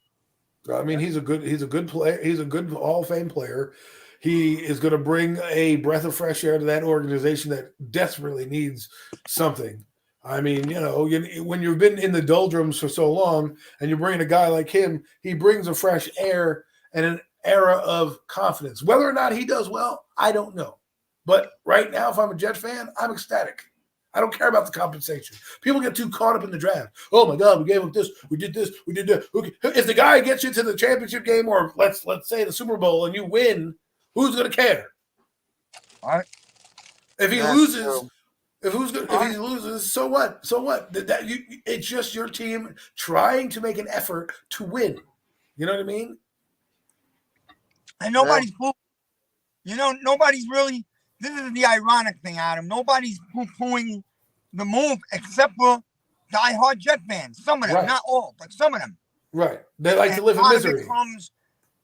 I mean, he's a good player. He's a good Hall of Fame player. He is going to bring a breath of fresh air to that organization that desperately needs something. I mean, when you've been in the doldrums for so long and you bring a guy like him, he brings a fresh air and an era of confidence. Whether or not he does well, I don't know. But right now, if I'm a Jet fan, I'm ecstatic. I don't care about the compensation. People get too caught up in the draft. Oh my God, we gave him this, we did this, we did that. Okay. If the guy gets you to the championship game or let's say the Super Bowl and you win, who's going to care? All right. If he loses, if he loses, so what? So what? It's just your team trying to make an effort to win. You know what I mean? And nobody's nobody's really. This is the ironic thing, Adam. Nobody's poo-pooing the move except for diehard Jet fans. Some of them, not all, but some of them. Right. They like to live in misery. It comes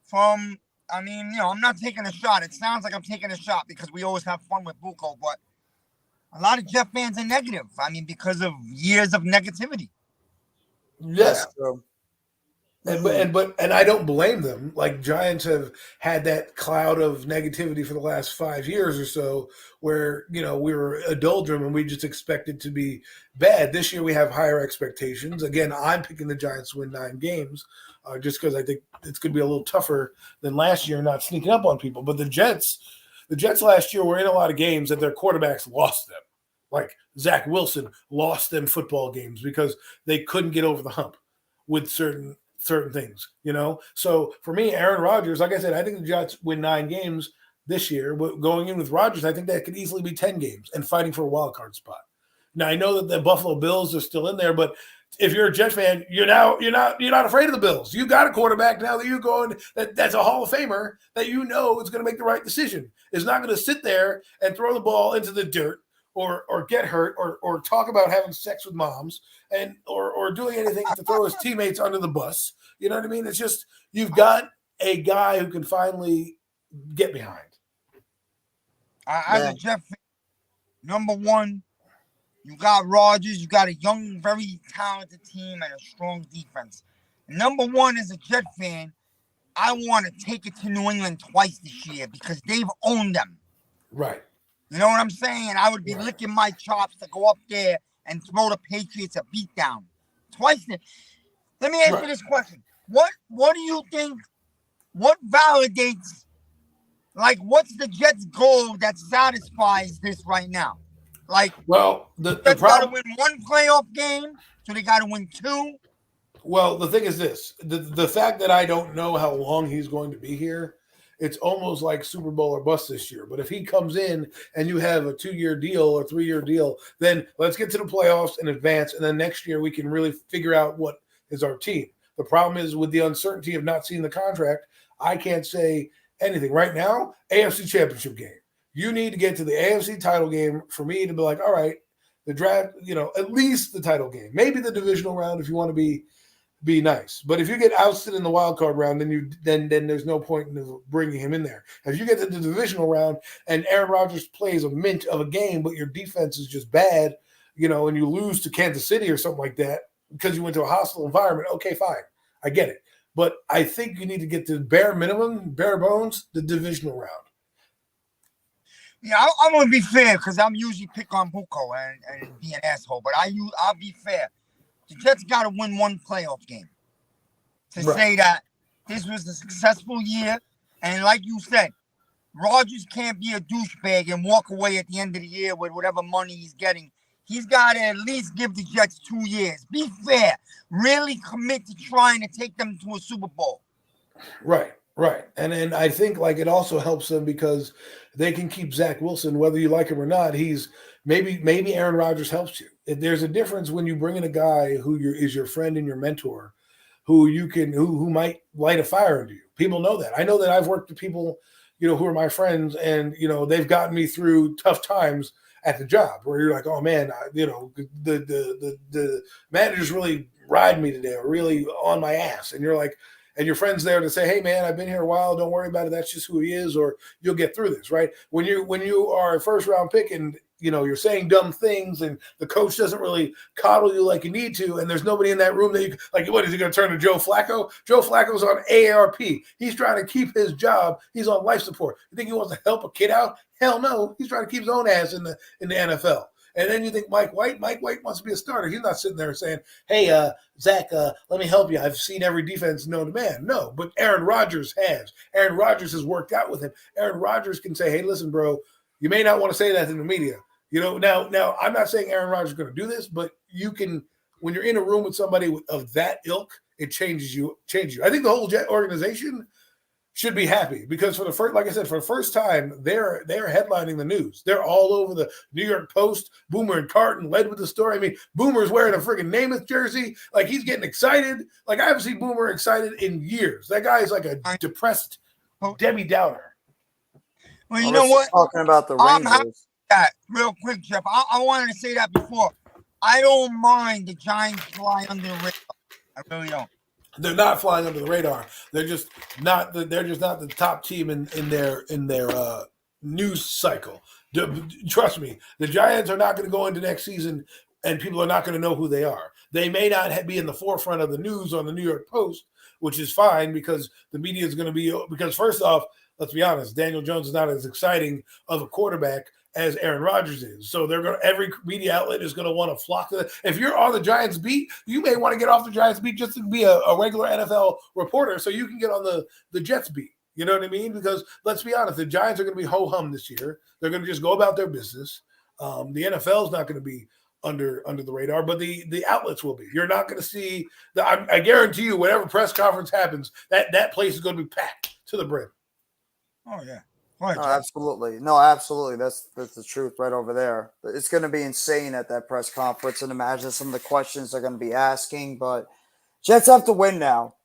from, I'm not taking a shot. It sounds like I'm taking a shot because we always have fun with Buko, but A lot of Jet fans are negative. I mean, because of years of negativity. Yeah. That's true. And I don't blame them. Like Giants have had that cloud of negativity for the last 5 years or so, where we were a doldrum and we just expected to be bad. This year we have higher expectations. Again, I'm picking the Giants to win 9 games, just because I think it's going to be a little tougher than last year, not sneaking up on people. But the Jets last year were in a lot of games that their quarterbacks lost them. Like Zach Wilson lost them football games because they couldn't get over the hump with certain things, So for me, Aaron Rodgers, like I said, I think the Jets win 9 games this year. But going in with Rodgers, I think that could easily be 10 games and fighting for a wild card spot. Now I know that the Buffalo Bills are still in there, but if you're a Jets fan, you're not afraid of the Bills. You got a quarterback now that you're going that's a Hall of Famer that is going to make the right decision. Is not going to sit there and throw the ball into the dirt or get hurt or talk about having sex with moms and or doing anything to throw his teammates under the bus. You know what I mean? It's just you've got a guy who can finally get behind. As a Jet fan, number one, you got Rodgers. You got a young, very talented team and a strong defense. Number one, as a Jet fan, I want to take it to New England twice this year because they've owned them. Right. You know what I'm saying? I would be licking my chops to go up there and throw the Patriots a beatdown twice. Let me ask you this question: What do you think? What validates? Like, what's the Jets' goal that satisfies this right now? Like, well, the Jets problem got to win 1 playoff game, so they got to win 2. Well, the thing is this: the fact that I don't know how long he's going to be here. It's almost like Super Bowl or bust this year. But if he comes in and you have a 2-year deal or 3-year deal, then let's get to the playoffs in advance. And then next year we can really figure out what is our team. The problem is with the uncertainty of not seeing the contract, I can't say anything. Right now, AFC Championship game. You need to get to the AFC title game for me to be like, all right, the draft, at least the title game. Maybe the divisional round if you want to be nice. But if you get ousted in the wild card round, then there's no point in bringing him in there. If you get to the divisional round and Aaron Rodgers plays a mint of a game, but your defense is just bad, and you lose to Kansas City or something like that because you went to a hostile environment, okay, fine. I get it. But I think you need to get to bare bones, the divisional round. Yeah, I'm going to be fair because I'm usually pick on Bucco and be an asshole, but I'll be fair. The Jets got to win 1 playoff game to say that this was a successful year. And like you said, Rodgers can't be a douchebag and walk away at the end of the year with whatever money he's getting. He's got to at least give the Jets 2 years. Be fair. Really commit to trying to take them to a Super Bowl. Right. And I think it also helps them because they can keep Zach Wilson, whether you like him or not. He's maybe Aaron Rodgers helps you. There's a difference when you bring in a guy who is your friend and your mentor, who might light a fire under you. People know that. I know that I've worked with people, who are my friends, and they've gotten me through tough times at the job where you're like, oh man, the managers really ride me today, or really on my ass, and you're like. And your friend's there to say, hey, man, I've been here a while. Don't worry about it. That's just who he is, or you'll get through this, right? When you are a first-round pick and, you're saying dumb things and the coach doesn't really coddle you like you need to, and there's nobody in that room that you – like, what, is he going to turn to Joe Flacco? Joe Flacco's on AARP. He's trying to keep his job. He's on life support. You think he wants to help a kid out? Hell no. He's trying to keep his own ass in the NFL. And then you think Mike White wants to be a starter. He's not sitting there saying, hey, Zach, let me help you. I've seen every defense known to man. No, but Aaron Rodgers has. Aaron Rodgers has worked out with him. Aaron Rodgers can say, hey, listen, bro, you may not want to say that in the media. Now I'm not saying Aaron Rodgers is going to do this, but you can, when you're in a room with somebody of that ilk, it changes you. I think the whole Jet organization should be happy because for the first time, they're headlining the news. They're all over the New York Post. Boomer and Carton led with the story. I mean, Boomer's wearing a friggin' Namath jersey. Like, he's getting excited. Like, I haven't seen Boomer excited in years. That guy is like a depressed Debbie Downer. Well, you know what? Talking about the Rangers. Real quick, Jeff. I wanted to say that before. I don't mind the Giants fly under the radar. I really don't. They're not flying under the radar. They're just not the top team in their news cycle. Trust me, the Giants are not going to go into next season and people are not going to know who they are. They may not be in the forefront of the news on the New York Post, which is fine because the media is going to be, because first off, let's be honest, Daniel Jones is not as exciting of a quarterback as Aaron Rodgers is. So every media outlet is going to want to flock to it. If you're on the Giants beat, you may want to get off the Giants beat just to be a regular NFL reporter so you can get on the Jets beat. You know what I mean? Because let's be honest, the Giants are going to be ho-hum this year. They're going to just go about their business. The NFL is not going to be under the radar, but the outlets will be. You're not going to see I guarantee you, whatever press conference happens, that place is going to be packed to the brim. Oh yeah. Right, No, absolutely. No, absolutely. That's the truth right over there. It's going to be insane at that press conference, and imagine some of the questions they're going to be asking. But Jets have to win now.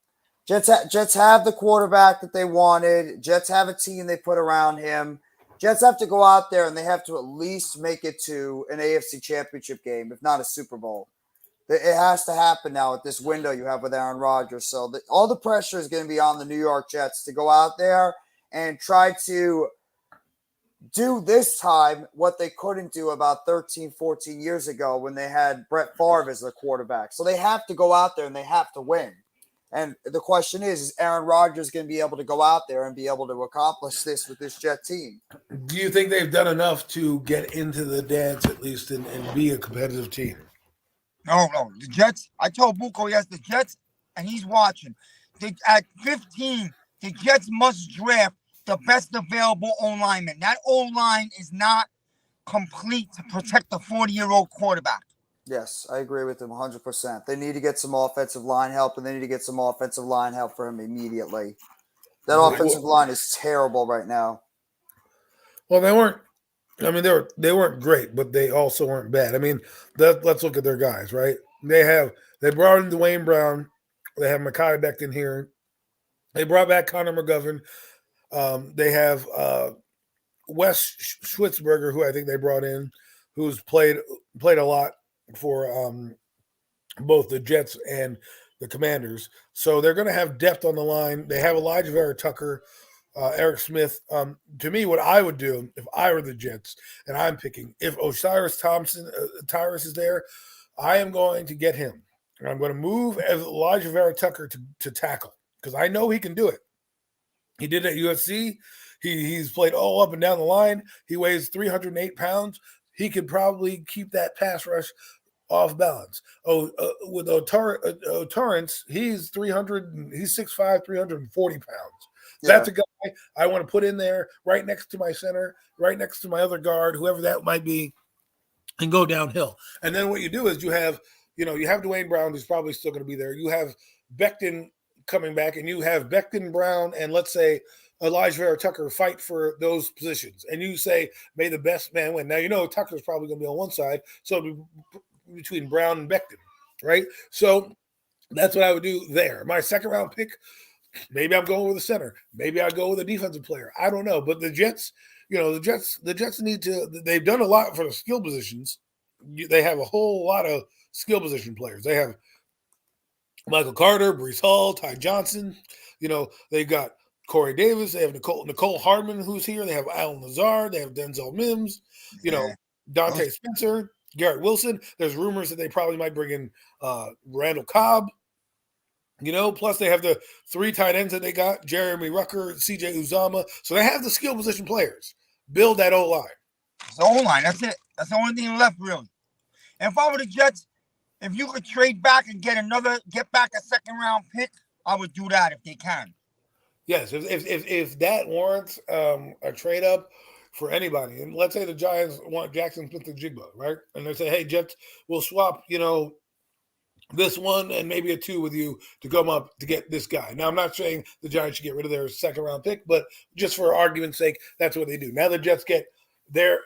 Jets have the quarterback that they wanted. Jets have a team they put around him. Jets have to go out there and they have to at least make it to an AFC Championship game, if not a Super Bowl. It has to happen now at this window you have with Aaron Rodgers. So all the pressure is going to be on the New York Jets to go out there and try to do this time what they couldn't do about 13, 14 years ago when they had Brett Favre as their quarterback. So they have to go out there and they have to win. And the question is Aaron Rodgers going to be able to go out there and be able to accomplish this with this Jet team? Do you think they've done enough to get into the dance at least and be a competitive team? No. The Jets, I told Buko, yes, the Jets, and he's watching. At 15, the Jets must draft the best available O-lineman. That O-line is not complete to protect the 40-year-old quarterback. Yes, I agree with him 100%. They need to get some offensive line help, and they need to get some offensive line help for him immediately. That offensive line is terrible right now. Well, they weren't. I mean, they weren't great, but they also weren't bad. I mean, let's look at their guys, right? They brought in Dwayne Brown. They have Mekhi Becton here. They brought back Connor McGovern. They have Wes Schwitzberger, who I think they brought in, who's played a lot for both the Jets and the Commanders. So they're going to have depth on the line. They have Elijah Vera Tucker, Eric Smith. To me, what I would do if I were the Jets, and I'm picking, if Osiris Tyrus is there, I am going to get him. And I'm going to move Elijah Vera Tucker to tackle because I know he can do it. He did it at USC. He's played all up and down the line. He weighs 308 pounds. He could probably keep that pass rush off balance. With Torrance, he's 6'5", 340 pounds. Yeah. That's a guy I want to put in there right next to my center, right next to my other guard, whoever that might be, and go downhill. And then what you do is you have Dwayne Brown, who's probably still going to be there. You have Becton coming back, and you have Becton, Brown, and let's say Elijah Vera Tucker fight for those positions. And you say, may the best man win. Now, Tucker's probably going to be on one side, so it'll be between Brown and Becton, right? So that's what I would do there. My second round pick, maybe I'm going with a center. Maybe I go with a defensive player. I don't know. But the Jets, the Jets need to – they've done a lot for the skill positions. They have a whole lot of skill position players. They have Michael Carter, Breece Hall, Ty Johnson. They've got Corey Davis. They have Nicole Hardman, who's here. They have Alan Lazard. They have Denzel Mims. Dante Spencer, Garrett Wilson. There's rumors that they probably might bring in Randall Cobb. Plus they have the 3 tight ends that they got, Jeremy Rucker, CJ Uzama. So they have the skill position players. Build that O-line. It's the O-line. That's it. That's the only thing left, really. And if I were the Jets, if you could trade back and get back a second-round pick, I would do that if they can. Yes, if that warrants a trade-up for anybody, and let's say the Giants want Jackson Smith-Njigba, right? And they say, hey, Jets, we'll swap, this one and maybe a 2 with you to come up to get this guy. Now, I'm not saying the Giants should get rid of their second-round pick, but just for argument's sake, that's what they do. Now the Jets get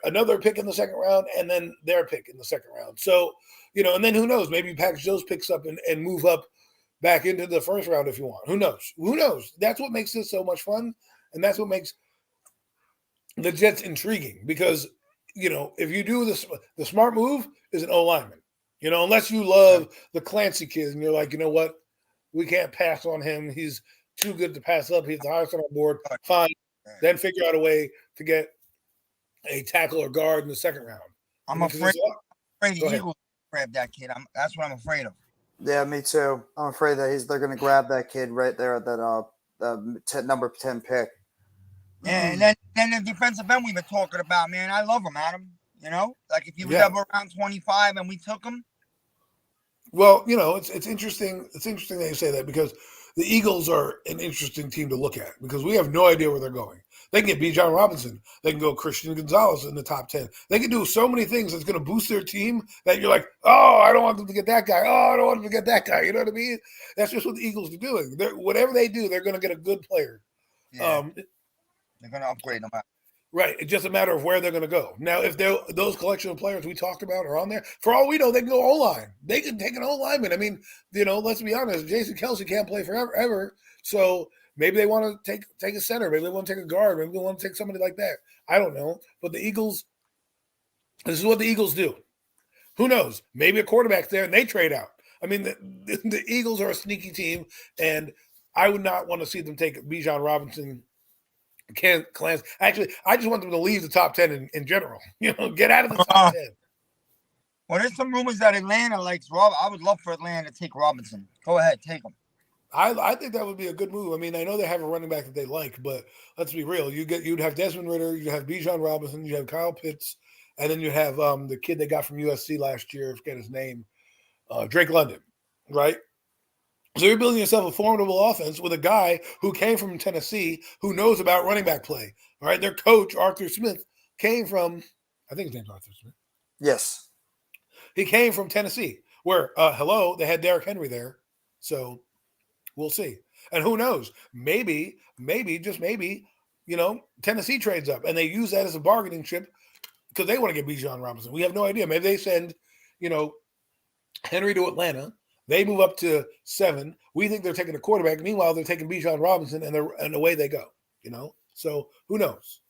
another pick in the second round and then their pick in the second round. So, and then who knows? Maybe package those picks up and move up back into the first round if you want. Who knows? That's what makes this so much fun, and that's what makes the Jets intriguing because, if you do this, the smart move is an O-lineman. Unless you love the Clancy kid and you're like, you know what? We can't pass on him. He's too good to pass up. He's the highest on our board. Fine. Then figure out a way to get a tackle or guard in the second round. I'm Because afraid Go the ahead. Eagles grab that kid. That's what I'm afraid of. Yeah, me too. I'm afraid that they're going to grab that kid right there at that number 10 pick. And then the defensive end we've been talking about, man, I love him, Adam. You know, like if he was ever around 25 and we took him. Well, it's interesting. It's interesting that you say that because the Eagles are an interesting team to look at because we have no idea where they're going. They can get Bijan Robinson. They can go Christian Gonzalez in the top 10. They can do so many things that's going to boost their team that you're like, oh, I don't want them to get that guy. Oh, I don't want them to get that guy. You know what I mean? That's just what the Eagles are doing. Whatever they do, they're going to get a good player. Yeah. They're going to upgrade them. Right. It's just a matter of where they're going to go. Now, if those collection of players we talked about are on there, for all we know, they can go O-line. They can take an O-lineman. I mean, let's be honest. Jason Kelce can't play forever, ever. So maybe they want to take a center. Maybe they want to take a guard. Maybe they want to take somebody like that. I don't know. But the Eagles, this is what the Eagles do. Who knows? Maybe a quarterback's there and they trade out. I mean, the Eagles are a sneaky team, and I would not want to see them take Bijan Robinson. Clans. Actually, I just want them to leave the top 10 in general. Get out of the top 10. Well, there's some rumors that Atlanta likes Rob. I would love for Atlanta to take Robinson. Go ahead, take him. I think that would be a good move. I mean, I know they have a running back that they like, but let's be real. You'd have Desmond Ridder, you'd have Bijan Robinson, you have Kyle Pitts, and then you have the kid they got from USC last year. I forget his name, Drake London, right? So you're building yourself a formidable offense with a guy who came from Tennessee who knows about running back play. All right, their coach, Arthur Smith, came from, I think his name's Arthur Smith. Yes. He came from Tennessee where, they had Derrick Henry there. So we'll see. And who knows? Maybe, just maybe, Tennessee trades up and they use that as a bargaining chip because they want to get Bijan Robinson. We have no idea. Maybe they send, Henry to Atlanta. They move up to 7. We think they're taking a quarterback. Meanwhile, they're taking Bijan Robinson, and away they go. So who knows?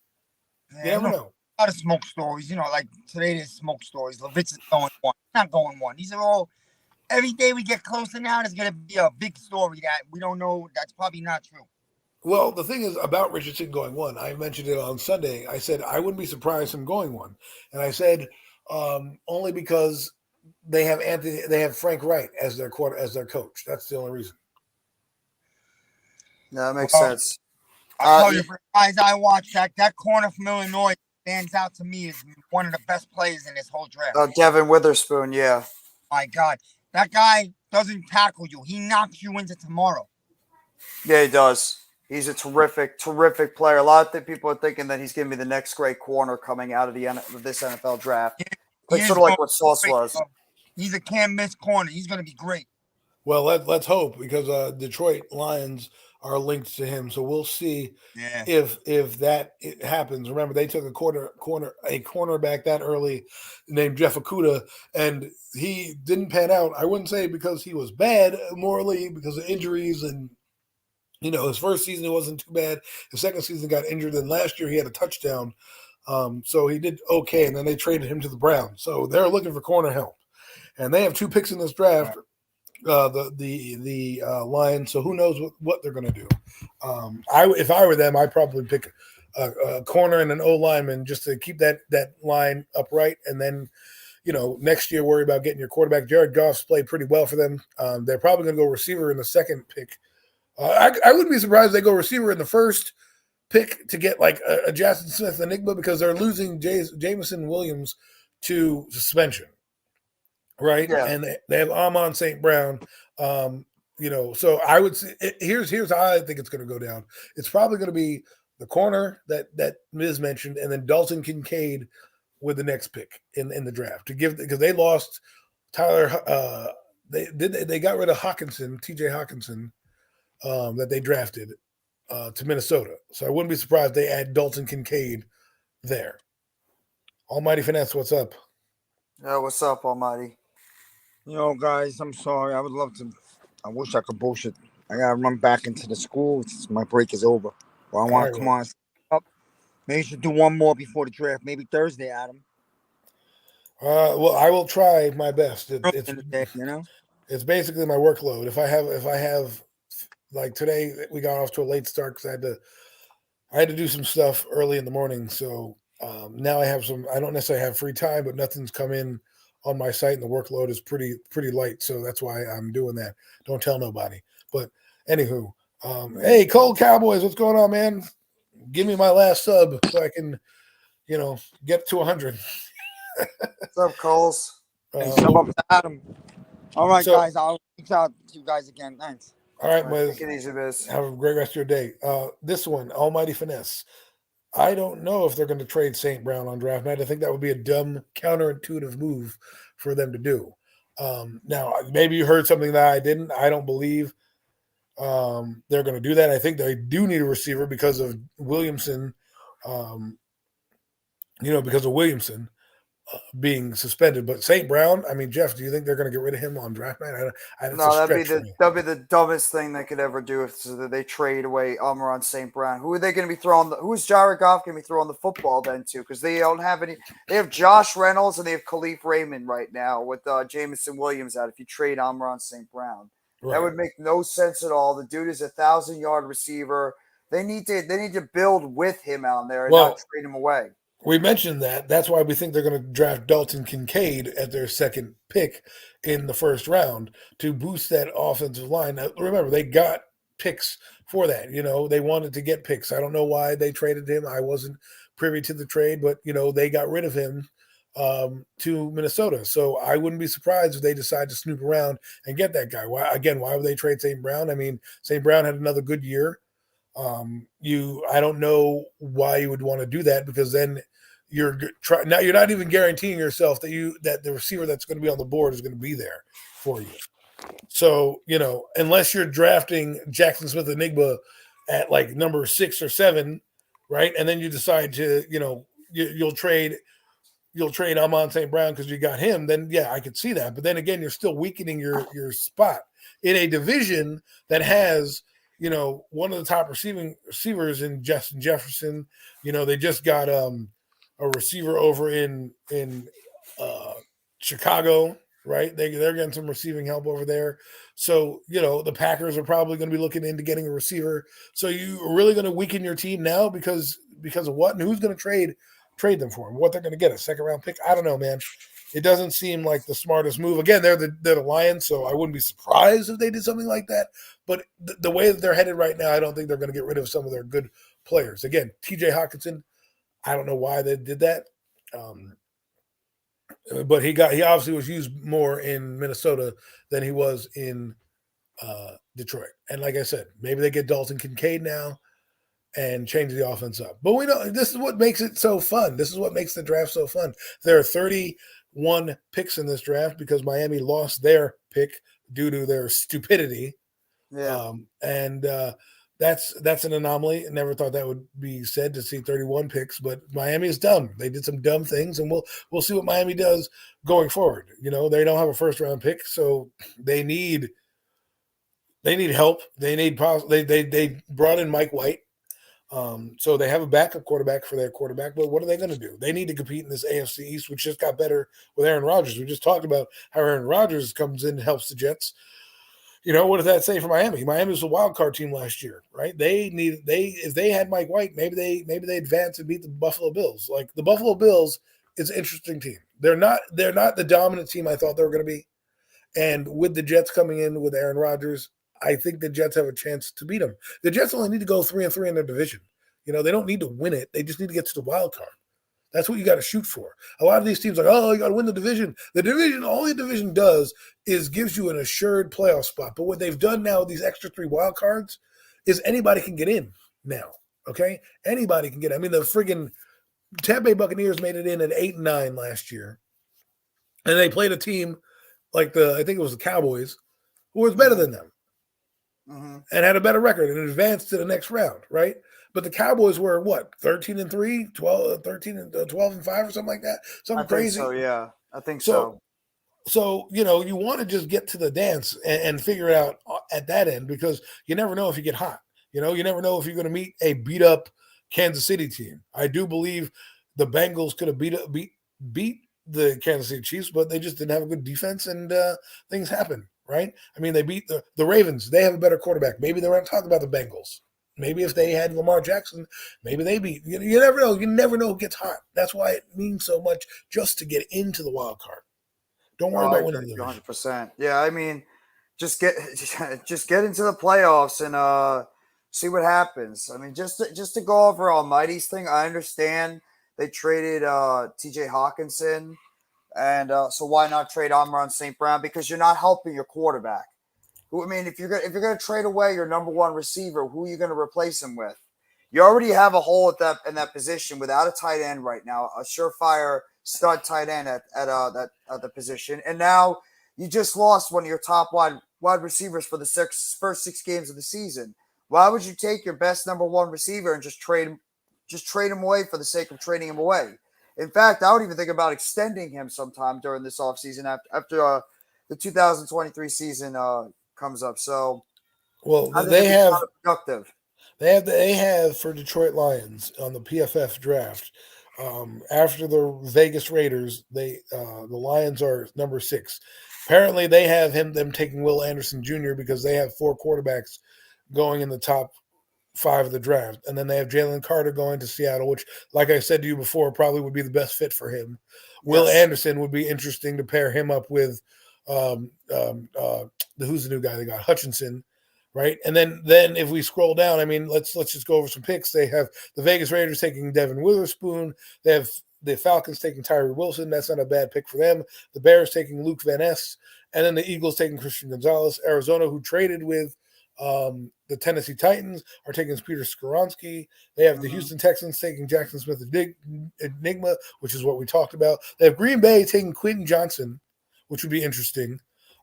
You never know. A lot of smoke stories. Like today there's smoke stories. Levitz is going 1. Not going 1. These are all. Every day we get closer now, there's going to be a big story that we don't know. That's probably not true. Well, the thing is about Richardson going 1. I mentioned it on Sunday. I said I wouldn't be surprised him going 1, and I said only because. They have Frank Wright as their coach. That's the only reason. No, that makes sense. I'll tell you, guys, I watched that corner from Illinois stands out to me as one of the best players in this whole draft. Devin Witherspoon, yeah. My God, that guy doesn't tackle you; he knocks you into tomorrow. Yeah, he does. He's a terrific, terrific player. A lot of people are thinking that he's going to be the next great corner coming out of this NFL draft. Sort of like what Sauce was. He's a can't-miss corner. He's going to be great. Well, let's hope because Detroit Lions are linked to him, so we'll see if that happens. Remember, they took a cornerback that early named Jeff Okudah, and he didn't pan out. I wouldn't say because he was bad morally because of injuries and. His first season it wasn't too bad. His second season got injured, and last year he had a touchdown. So he did okay, and then they traded him to the Browns. So they're looking for corner help. And they have 2 picks in this draft, the Lions. So who knows what they're going to do? If I were them, I'd probably pick a corner and an O lineman just to keep that line upright. And then, next year worry about getting your quarterback. Jared Goff's played pretty well for them. They're probably going to go receiver in the second pick. I wouldn't be surprised if they go receiver in the first pick to get like a Jackson Smith enigma because they're losing Jameson Williams to suspension. Right. Yeah. And they have Amon St. Brown. So I would say here's how I think it's going to go down. It's probably going to be the corner that Miz mentioned, and then Dalton Kincaid with the next pick in the draft because they lost Tyler. They got rid of Hawkinson, TJ Hawkinson, that they drafted to Minnesota. So I wouldn't be surprised they add Dalton Kincaid there. Almighty Finesse, what's up? Yeah, what's up, Almighty? Guys, I'm sorry. I would love to. I wish I could bullshit. I gotta run back into the school since my break is over. Well, I want to come on up. Maybe you should do one more before the draft. Maybe Thursday, Adam. Well, I will try my best. It's It's basically my workload. If I have like today, we got off to a late start because I had to do some stuff early in the morning. So Now I have some. I don't necessarily have free time, but nothing's come in on my site, and the workload is pretty light. So that's why I'm doing that. Don't tell nobody. But anywho, hey, Cold Cowboys, what's going on, man? Give me my last sub so I can, get to 100. What's up, Coles? Hey, sub up to Adam. All right, so- guys. I'll reach out to you guys again. Thanks. All right, Take Miz. it easy, Biz. Have a great rest of your day. This one, Almighty Finesse. I don't know if they're going to trade St. Brown on draft night. I think that would be a dumb, counterintuitive move for them to do. Now, maybe you heard something that I didn't. I don't believe they're going to do that. I think they do need a receiver because of Williamson, because of Williamson being suspended. But St. Brown, I mean, Jeff, do you think they're going to get rid of him on draft night? No, that'd be the dumbest thing they could ever do if they trade away Amon St. Brown. Who are they going to be throwing? Who's Jared Goff going to be throwing the football then to? Because they don't have any. They have Josh Reynolds and they have Khalif Raymond right now with Jameson Williams out. If you trade Amon St. Brown, that would make no sense at all. The dude is a 1,000-yard receiver. They need to build with him out there and not trade him away. We mentioned that. That's why we think they're going to draft Dalton Kincaid at their second pick in the first round to boost that offensive line. Now, remember, they got picks for that. They wanted to get picks. I don't know why they traded him. I wasn't privy to the trade, but, they got rid of him to Minnesota. So I wouldn't be surprised if they decide to snoop around and get that guy. Why would they trade St. Brown? I mean, St. Brown had another good year. I don't know why you would want to do that, because then you're not even guaranteeing yourself that the receiver that's going to be on the board is going to be there for you. So, unless you're drafting Jackson Smith Enigma at like number 6 or 7, right? And then you decide to, you'll trade Amon St. Brown because you got him, then yeah, I could see that. But then again, you're still weakening your spot in a division that has, one of the top receivers in Justin Jefferson. They just got a receiver over in Chicago, right? They're getting some receiving help over there. So, the Packers are probably going to be looking into getting a receiver. So you're really going to weaken your team now because of what? And who's going to trade them for them? What they're going to get, a second round pick? I don't know, man. It doesn't seem like the smartest move. Again, they're the Lions, so I wouldn't be surprised if they did something like that. But the way that they're headed right now, I don't think they're going to get rid of some of their good players. Again, TJ Hawkinson, I don't know why they did that. But he obviously was used more in Minnesota than he was in Detroit. And like I said, maybe they get Dalton Kincaid now and change the offense up. But we know this is what makes it so fun. This is what makes the draft so fun. There are 31 picks in this draft because Miami lost their pick due to their stupidity. Yeah. That's an anomaly. I never thought that would be said, to see 31 picks, but Miami is dumb. They did some dumb things, and we'll see what Miami does going forward. They don't have a first round pick, so they need help. They need they brought in Mike White. So they have a backup quarterback for their quarterback, but what are they going to do? They need to compete in this AFC East, which just got better with Aaron Rodgers. We just talked about how Aaron Rodgers comes in and helps the Jets. What does that say for Miami? Miami was a wild card team last year, right? If they had Mike White, maybe they advance and beat the Buffalo Bills. Like, the Buffalo Bills is an interesting team. They're not the dominant team I thought they were going to be. And with the Jets coming in with Aaron Rodgers, I think the Jets have a chance to beat them. The Jets only need to go 3-3 in their division. They don't need to win it. They just need to get to the wild card. That's what you got to shoot for. A lot of these teams are like, oh, you got to win the division. All the division does is gives you an assured playoff spot. But what they've done now with these extra 3 wild cards is anybody can get in now. Okay? Anybody can get in. I mean, the friggin' Tampa Bay Buccaneers made it in at 8-9 last year. And they played a team like I think it was the Cowboys, who was better than them. Mm-hmm. And had a better record and advanced to the next round, right? But the Cowboys were what, 13-3, 12-5 or something like that? Something crazy. So, yeah. I think so. So, you want to just get to the dance and figure it out at that end, because you never know if you get hot. You never know if you're going to meet a beat up Kansas City team. I do believe the Bengals could have beat the Kansas City Chiefs, but they just didn't have a good defense, and things happen, right? I mean, they beat the Ravens. They have a better quarterback. Maybe they weren't talking about the Bengals, Maybe if they had Lamar Jackson, maybe they beat. You never know. You never know who gets hot. That's why it means so much just to get into the wild card. Don't worry Oh, I about winning agree the division. 100%. Yeah, I mean, just get just get into the playoffs and see what happens. I mean, just to go over Almighty's thing, I understand they traded T.J. Hawkinson, and so why not trade Amon St. Brown? Because you're not helping your quarterback. I mean, if you're gonna trade away your number one receiver, who are you gonna replace him with? You already have a hole at that in that position without a tight end right now, a surefire stud tight end at the position, and now you just lost one of your top wide receivers for the first 6 games of the season. Why would you take your best number one receiver and just trade him away for the sake of trading him away? In fact, I would even think about extending him sometime during this offseason after the 2023 season comes up. So Well, I think they it'd be have counterproductive. they have for Detroit Lions on the PFF draft. After the Vegas Raiders, the Lions are number 6. Apparently, they have them taking Will Anderson Jr. because they have 4 quarterbacks going in the top 5 of the draft, and then they have Jalen Carter going to Seattle, which, like I said to you before, probably would be the best fit for him. Will Yes. Anderson would be interesting to pair him up with who's the new guy they got, Hutchinson, right? And then if we scroll down, I mean, let's just go over some picks. They have the Vegas Raiders taking Devin Witherspoon. They have the Falcons taking Tyree Wilson. That's not a bad pick for them. The Bears taking Luke Van Ness, and then the Eagles taking Christian Gonzalez. Arizona, who traded with the Tennessee Titans, are taking Peter Skoronski. They have the Houston Texans taking Jackson Smith Enigma, which is what we talked about. They have Green Bay taking Quentin Johnson, which would be interesting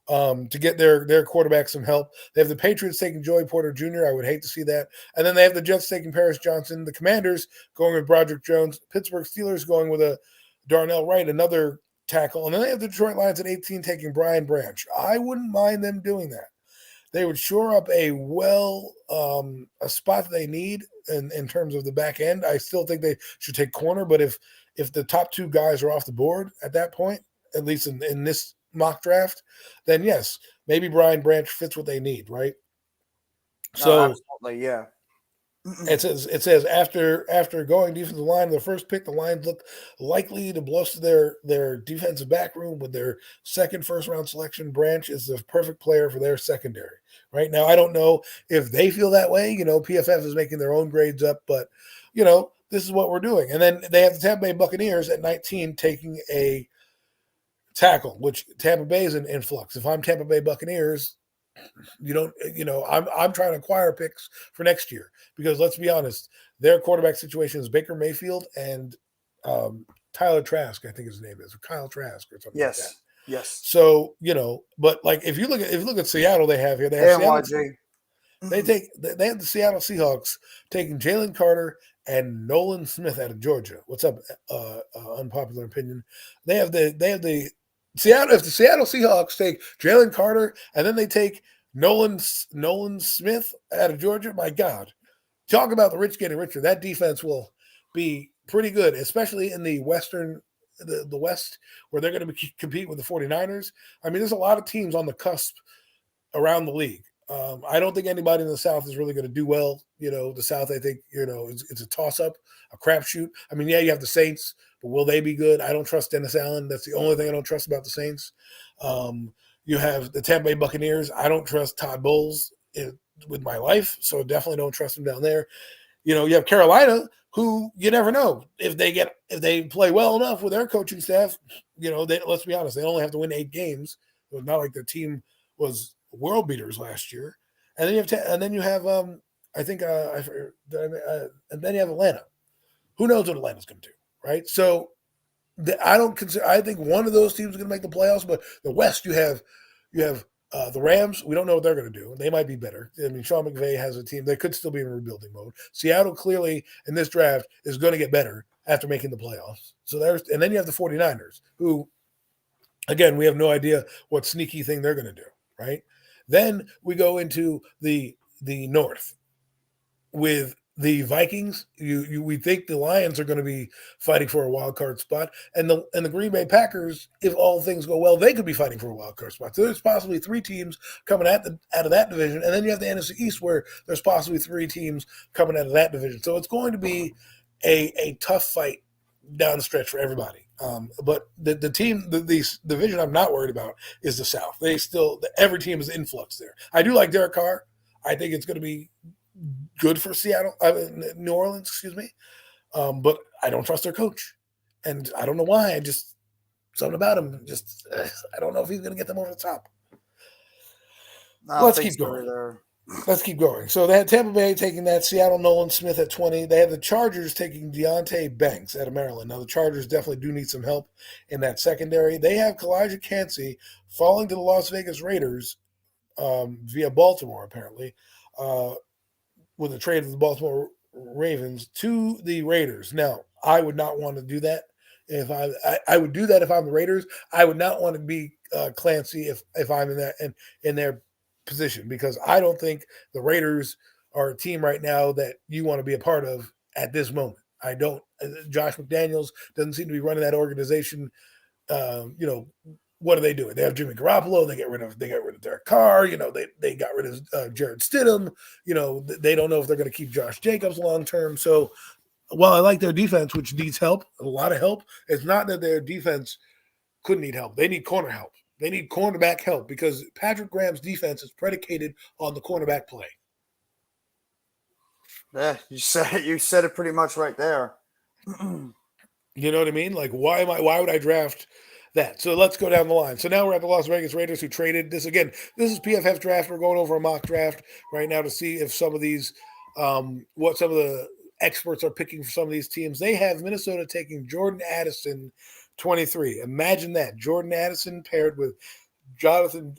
to get their quarterback some help. They have the Patriots taking Joey Porter Jr. I would hate to see that. And then they have the Jets taking Paris Johnson. The Commanders going with Broderick Jones. Pittsburgh Steelers going with a Darnell Wright, another tackle. And then they have the Detroit Lions at 18 taking Brian Branch. I wouldn't mind them doing that. They would shore up a spot they need in terms of the back end. I still think they should take corner, but if the top 2 guys are off the board at that point, at least in this mock draft, then yes, maybe Brian Branch fits what they need, right? So absolutely, yeah. it says after going defensive line, the first pick, the Lions look likely to bluster their defensive back room with their second first round selection. Branch is the perfect player for their secondary. Right now, I don't know if they feel that way. PFF is making their own grades up, but this is what we're doing. And then they have the Tampa Bay Buccaneers at 19 taking a tackle, which Tampa Bay is in influx. If I'm Tampa Bay Buccaneers, I'm trying to acquire picks for next year because let's be honest, their quarterback situation is Baker Mayfield and Tyler Trask, I think his name is, or Kyle Trask or something like that. Yes. So, but like if you look at Seattle, they have Seattle, they have the Seattle Seahawks taking Jalen Carter and Nolan Smith out of Georgia. What's up? Unpopular opinion. They have the Seattle. If the Seattle Seahawks take Jalen Carter and then they take Nolan Smith out of Georgia, my God, talk about the rich getting richer. That defense will be pretty good, especially in the the West, where they're going to compete with the 49ers. I mean, there's a lot of teams on the cusp around the league. I don't think anybody in the South is really going to do well. The South, I think, it's a toss-up, a crapshoot. I mean, yeah, you have the Saints, but will they be good? I don't trust Dennis Allen. That's the only thing I don't trust about the Saints. You have the Tampa Bay Buccaneers. I don't trust Todd Bowles with my life, so definitely don't trust him down there. You have Carolina, who you never know if they play well enough with their coaching staff. Let's be honest, they only have to win 8 games. It's not like their team was world beaters last year. And then you have I think and then you have Atlanta. Who knows what Atlanta's going to do, right? So I think one of those teams is going to make the playoffs. But the West, you have the Rams. We don't know what they're going to do. They might be better. I mean, Sean McVay has a team. They could still be in rebuilding mode. Seattle clearly in this draft is going to get better after making the playoffs. And then you have the 49ers, who, again, we have no idea what sneaky thing they're going to do, right? Then we go into the North with the Vikings. We think the Lions are going to be fighting for a wild card spot, and the Green Bay Packers, if all things go well, they could be fighting for a wild card spot. So there's possibly 3 teams coming out of that division, and then you have the NFC East where there's possibly 3 teams coming out of that division. So it's going to be a tough fight down the stretch for everybody. But the division I'm not worried about is the South. Every team is in flux there. I do like Derek Carr. I think it's going to be good for New Orleans, excuse me. But I don't trust their coach, and I don't know why. Something about him. I don't know if he's going to get them over the top. Let's keep going. Let's keep going. So they had Tampa Bay taking that, Seattle Nolan Smith at 20. They had the Chargers taking Deontay Banks out of Maryland. Now, the Chargers definitely do need some help in that secondary. They have Kalijah Kancey falling to the Las Vegas Raiders via Baltimore, apparently, with a trade of the Baltimore Ravens to the Raiders. Now, I would not want to do that. I would do that if I'm the Raiders. I would not want to be Clancy if I'm in their position, because I don't think the Raiders are a team right now that you want to be a part of at this moment. I don't. Josh McDaniels doesn't seem to be running that organization. What are they doing? They have Jimmy Garoppolo. They got rid of Derek Carr. They got rid of Jared Stidham. They don't know if they're going to keep Josh Jacobs long term. So while I like their defense, which needs help, a lot of help, it's not that their defense couldn't need help. They need corner help. They need cornerback help, because Patrick Graham's defense is predicated on the cornerback play. Yeah, you said it pretty much right there. You know what I mean? Like, why would I draft that? So let's go down the line. So now we're at the Las Vegas Raiders, who traded this again. This is PFF draft. We're going over a mock draft right now to see if some of these, what some of the experts are picking for some of these teams. They have Minnesota taking Jordan Addison, 23. Imagine that. Jordan Addison paired with Jonathan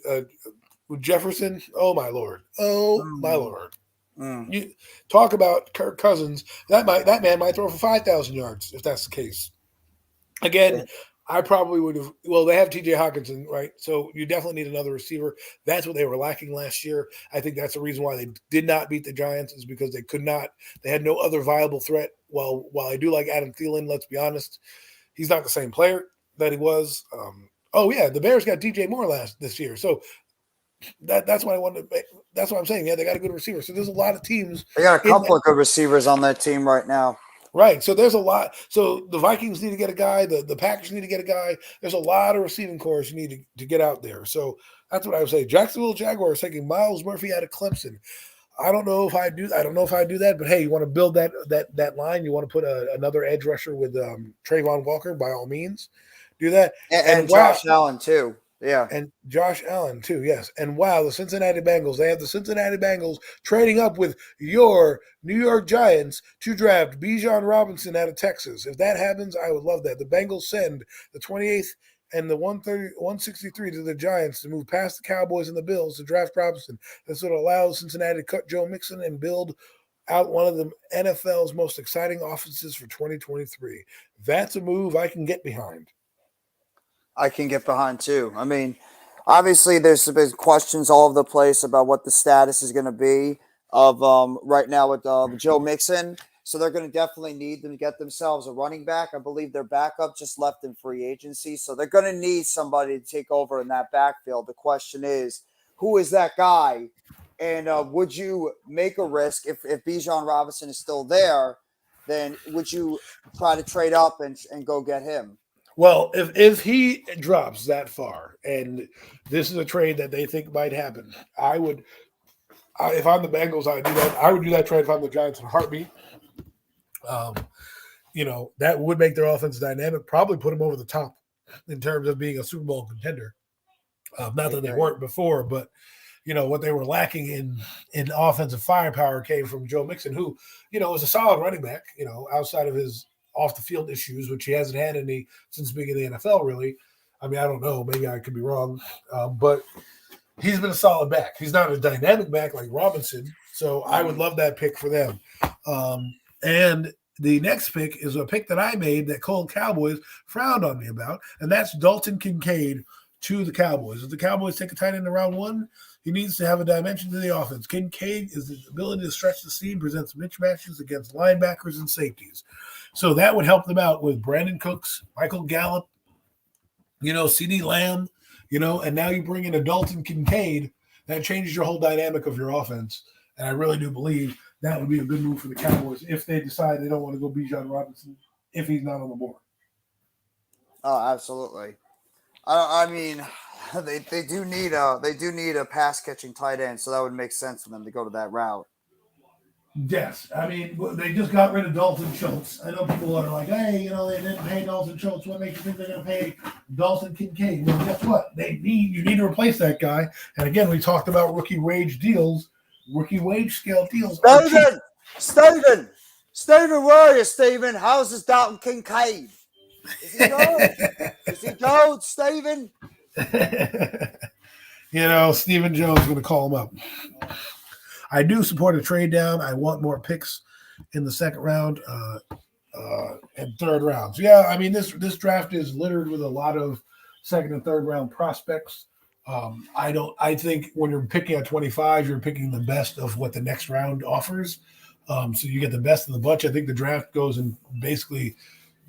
Jefferson. Oh, my Lord. Oh, my Lord. You talk about Kirk Cousins. That man might throw for 5,000 yards if that's the case. Again, I probably would have. Well, they have TJ Hawkinson, right? So you definitely need another receiver. That's what they were lacking last year. I think that's the reason why they did not beat the Giants, is because they could not. They had no other viable threat. While I do like Adam Thielen, let's be honest, he's not the same player that he was. The Bears got DJ Moore this year, so that's what I wanted to. That's what I'm saying. Yeah, they got a good receiver. So there's a lot of teams. They got a couple of good receivers on that team right now. Right. So there's a lot. So the Vikings need to get a guy. The Packers need to get a guy. There's a lot of receiving corps you need to get out there. So that's what I would say. Jacksonville Jaguars taking Myles Murphy out of Clemson. I don't know if I do that, but hey, you want to build that line. You want to put another edge rusher with Trayvon Walker, by all means, do that. And Josh Allen too. Yeah. And Josh Allen too, yes. And wow, the Cincinnati Bengals. They have the Cincinnati Bengals trading up with your New York Giants to draft Bijan Robinson out of Texas. If that happens, I would love that. The Bengals send the 28th and the 163 to the Giants to move past the Cowboys and the Bills to draft Robinson. That's what allows Cincinnati to cut Joe Mixon and build out one of the NFL's most exciting offenses for 2023. That's a move I can get behind. I can get behind too. I mean, obviously there's been questions all over the place about what the status is going to be of right now with Joe Mixon. So they're going to definitely need them to get themselves a running back. I believe their backup just left in free agency. So they're going to need somebody to take over in that backfield. The question is, who is that guy? And would you make a risk if Bijan Robinson is still there? Then would you try to trade up and go get him? Well, if he drops that far, and this is a trade that they think might happen, I would. If I'm the Bengals, I would do that. I would do that trade if I'm the Giants in a heartbeat. That would make their offense dynamic. Probably put them over the top in terms of being a Super Bowl contender. Not that they weren't before, but what they were lacking in offensive firepower came from Joe Mixon, who was a solid running back. Outside of his off the field issues, which he hasn't had any since being in the NFL, really. I mean, I don't know. Maybe I could be wrong. But he's been a solid back. He's not a dynamic back like Robinson. So I would love that pick for them. And the next pick is a pick that I made that Cole Cowboys frowned on me about, and that's Dalton Kincaid to the Cowboys. If the Cowboys take a tight end in round 1, He needs to have a dimension to the offense. Kincaid is his ability to stretch the seam, presents mismatches against linebackers and safeties. So that would help them out with Brandon Cooks, Michael Gallup, CeeDee Lamb, and now you bring in a Dalton Kincaid. That changes your whole dynamic of your offense. And I really do believe that would be a good move for the Cowboys if they decide they don't want to go Bijan Robinson if he's not on the board. Oh, absolutely. I mean, they do need a pass catching tight end, so that would make sense for them to go to that route. Yes, I mean they just got rid of Dalton Schultz. I know people are like, hey, they didn't pay Dalton Schultz. What makes you think they're going to pay Dalton Kincaid? Well, guess what? You need to replace that guy. And again, we talked about rookie wage scale deals. Steven, where are you, Steven? How's this Dalton Kincaid? Is he good? Is he good, Steven? Stephen Jones is going to call him up. I do support a trade down. I want more picks in the second round and third rounds. Yeah, I mean this draft is littered with a lot of second and third round prospects. I think when you're picking at 25, you're picking the best of what the next round offers. So you get the best of the bunch. I think the draft goes in basically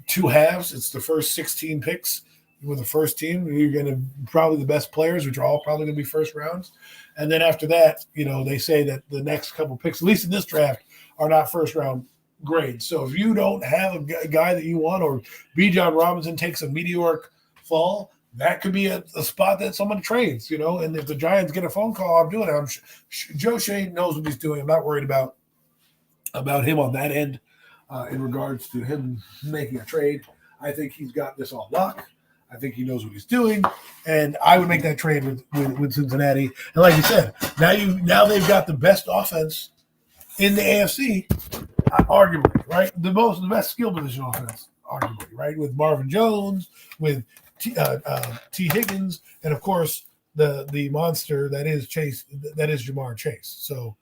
two halves. It's the first 16 picks with the first team. You're going to probably the best players, which are all probably going to be first rounds. And then after that, they say that the next couple picks, at least in this draft, are not first round grades. So if you don't have a guy that you want, or Bijan Robinson takes a meteoric fall, that could be a spot that someone trades, And if the Giants get a phone call, I'm doing it. Joe Shane knows what he's doing. I'm not worried about him on that end in regards to him making a trade. I think he's got this on lock. I think he knows what he's doing, and I would make that trade with Cincinnati. And like you said, now they've got the best offense in the AFC, arguably, right? The best skill position offense, arguably, right? With Marvin Jones, with T. Higgins, and of course the monster that is Jamar Chase. So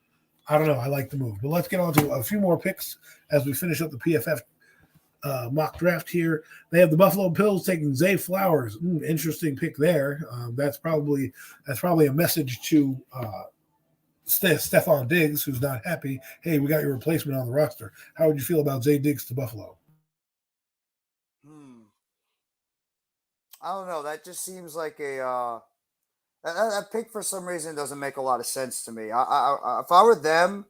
I don't know. I like the move, but let's get on to a few more picks as we finish up the PFF mock draft here. They have the Buffalo Bills taking Zay Flowers. Interesting pick there. That's probably a message to Stephon Diggs, who's not happy. Hey, we got your replacement on the roster. How would you feel about Zay Diggs to Buffalo? I don't know. That just seems like that pick for some reason doesn't make a lot of sense to me. If I were them,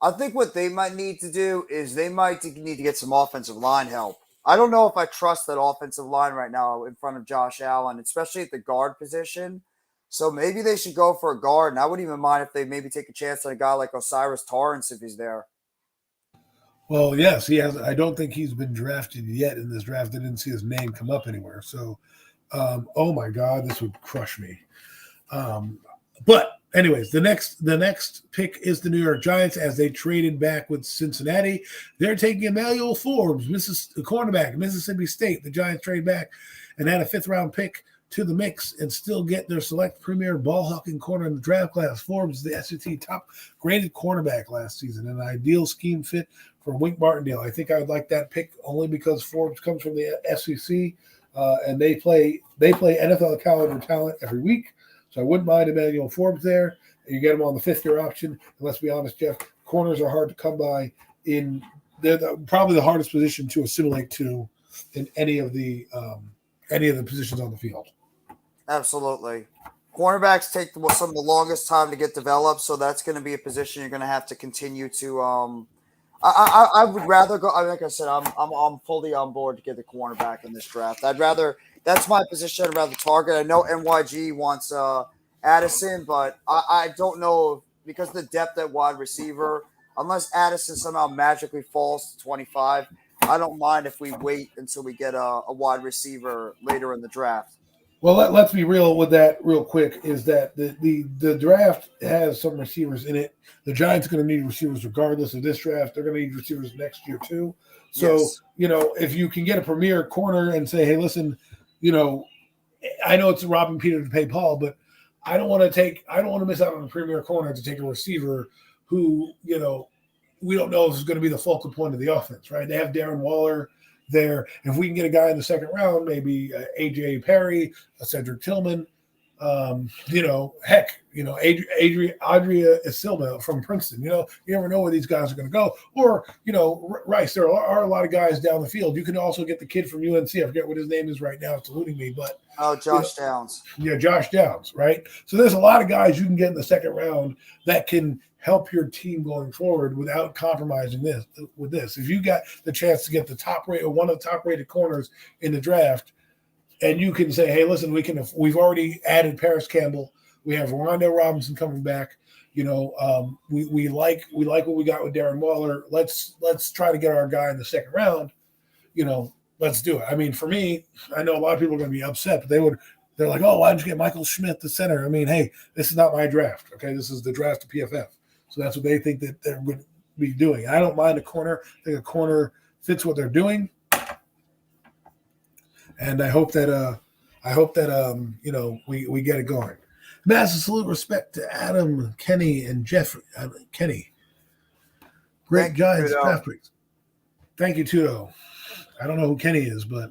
I think what they might need to do is they might need to get some offensive line help. I don't know if I trust that offensive line right now in front of Josh Allen, especially at the guard position. So maybe they should go for a guard. And I wouldn't even mind if they maybe take a chance on a guy like Osiris Torrance if he's there. Well, yes, he has. I don't think he's been drafted yet in this draft. I didn't see his name come up anywhere. So, oh my God, this would crush me. But anyways, the next pick is the New York Giants as they traded back with Cincinnati. They're taking Emmanuel Forbes, cornerback, Mississippi State. The Giants trade back and add a 5th-round pick to the mix and still get their select premier ball-hawking corner in the draft class. Forbes is the SEC top-graded cornerback last season, an ideal scheme fit for Wink Martindale. I think I would like that pick only because Forbes comes from the SEC, and they play NFL caliber talent every week. So I wouldn't mind Emmanuel Forbes there. You get him on the 5th-year option. And let's be honest, Jeff, corners are hard to come by. They're probably the hardest position to assimilate to in any of the positions on the field. Absolutely. Cornerbacks take some of the longest time to get developed, so that's going to be a position you're going to have to continue to. I would rather go. Like I said, I'm fully on board to get the cornerback in this draft. That's my position. I'd rather target. I know NYG wants Addison, but I don't know because of the depth at wide receiver. Unless Addison somehow magically falls to 25, I don't mind if we wait until we get a wide receiver later in the draft. Well, let's be real with that real quick, is that the draft has some receivers in it. The Giants are going to need receivers regardless of this draft. They're going to need receivers next year too. So, yes. If you can get a premier corner and say, hey, listen, I know it's robbing Peter to pay Paul, but I don't want to miss out on a premier corner to take a receiver who, we don't know if it's going to be the focal point of the offense, right? They have Darren Waller there. If we can get a guy in the second round, maybe AJ Perry, Cedric Tillman, Heck, Adria Silva from Princeton. You never know where these guys are going to go. Or, Rice. There are a lot of guys down the field. You can also get the kid from UNC. I forget what his name is right now. It's eluding me, but Josh Downs. Yeah, Josh Downs, right? So there's a lot of guys you can get in the second round that can help your team going forward without compromising this. If you got the chance to get the top rate or one of the top rated corners in the draft, and you can say, hey, listen, we've already added Paris Campbell. We have Rondell Robinson coming back. We like what we got with Darren Waller. Let's try to get our guy in the second round. Let's do it. I mean, for me, I know a lot of people are going to be upset, but they're like, oh, why didn't you get Michael Schmidt, the center? I mean, hey, this is not my draft. Okay, this is the draft of PFF. So that's what they think that they're going to be doing. I don't mind a corner. I think a corner fits what they're doing. And I hope that we get it going. Massive salute, respect to Adam, Kenny, and Jeff. Kenny, great Giants draft picks. Thank you, Tudo. I don't know who Kenny is, but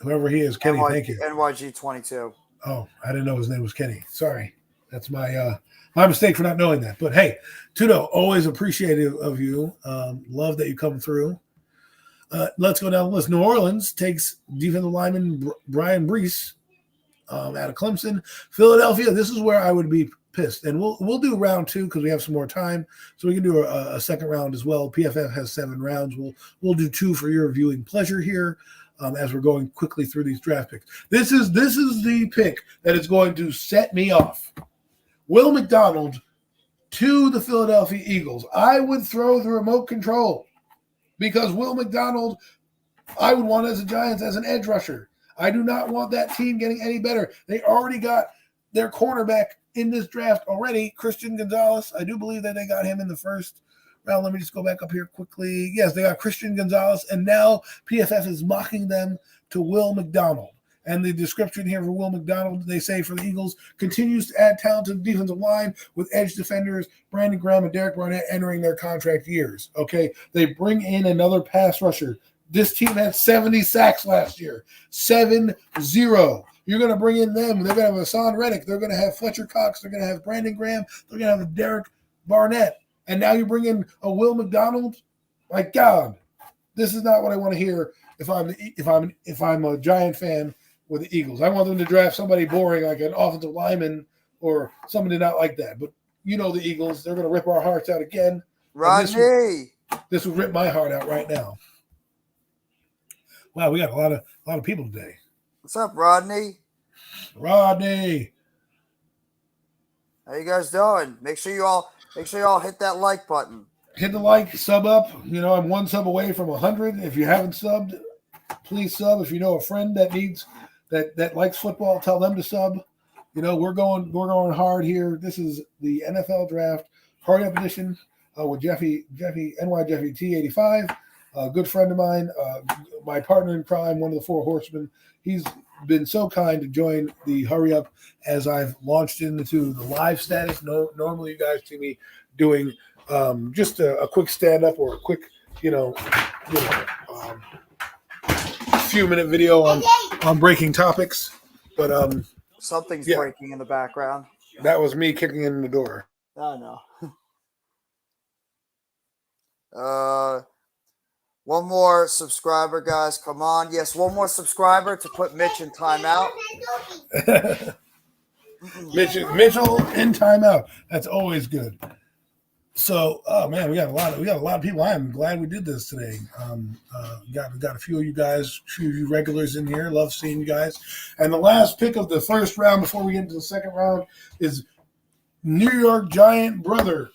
whoever he is, Kenny, thank you. NYG 22. Oh, I didn't know his name was Kenny. Sorry, that's my mistake for not knowing that. But hey, Tudo, always appreciative of you. Love that you come through. Let's go down the list. New Orleans takes defensive lineman Brian Brees out of Clemson. Philadelphia, this is where I would be pissed. And we'll do round 2 because we have some more time. So we can do a second round as well. PFF has 7 rounds. We'll do 2 for your viewing pleasure here as we're going quickly through these draft picks. This is the pick that is going to set me off. Will McDonald to the Philadelphia Eagles. I would throw the remote control. Because Will McDonald, I would want as a Giants as an edge rusher. I do not want that team getting any better. They already got their cornerback in this draft already, Christian Gonzalez. I do believe that they got him in the first round. Let me just go back up here quickly. Yes, they got Christian Gonzalez, and now PFF is mocking them to Will McDonald. And the description here for Will McDonald, they say for the Eagles, continues to add talent to the defensive line with edge defenders, Brandon Graham and Derek Barnett entering their contract years. Okay, they bring in another pass rusher. This team had 70 sacks last year. 7-0. You're going to bring in them. They're going to have Hassan Reddick. They're going to have Fletcher Cox. They're going to have Brandon Graham. They're going to have Derek Barnett. And now you bring in a Will McDonald? My God, this is not what I want to hear if I'm a Giant fan with the Eagles. I want them to draft somebody boring like an offensive lineman or somebody not like that. But the Eagles, they're going to rip our hearts out again. Rodney. This will rip my heart out right now. Wow, we got a lot of people today. What's up, Rodney? Rodney. How you guys doing? Make sure you all hit that like button. Hit the like, sub up. I'm 1 sub away from 100. If you haven't subbed, please sub. If you know a friend that needs that likes football, tell them to sub. We're going hard here. This is the NFL draft hurry up edition with Jeffy T85, a good friend of mine, my partner in crime, one of the 4 horsemen. He's been so kind to join the hurry up as I've launched into the live status. Normally you guys see me doing just a quick stand up or a quick few minute video on breaking topics, but something's breaking in the background. That was me kicking in the door. I know. One more subscriber, guys. Come on. Yes, one more subscriber to put Mitch in timeout. Mitchell in timeout. That's always good. So, oh man, we got a lot of people. I am glad we did this today. Got a few of you guys, few of you regulars in here. Love seeing you guys. And the last pick of the first round before we get into the second round is New York Giant brother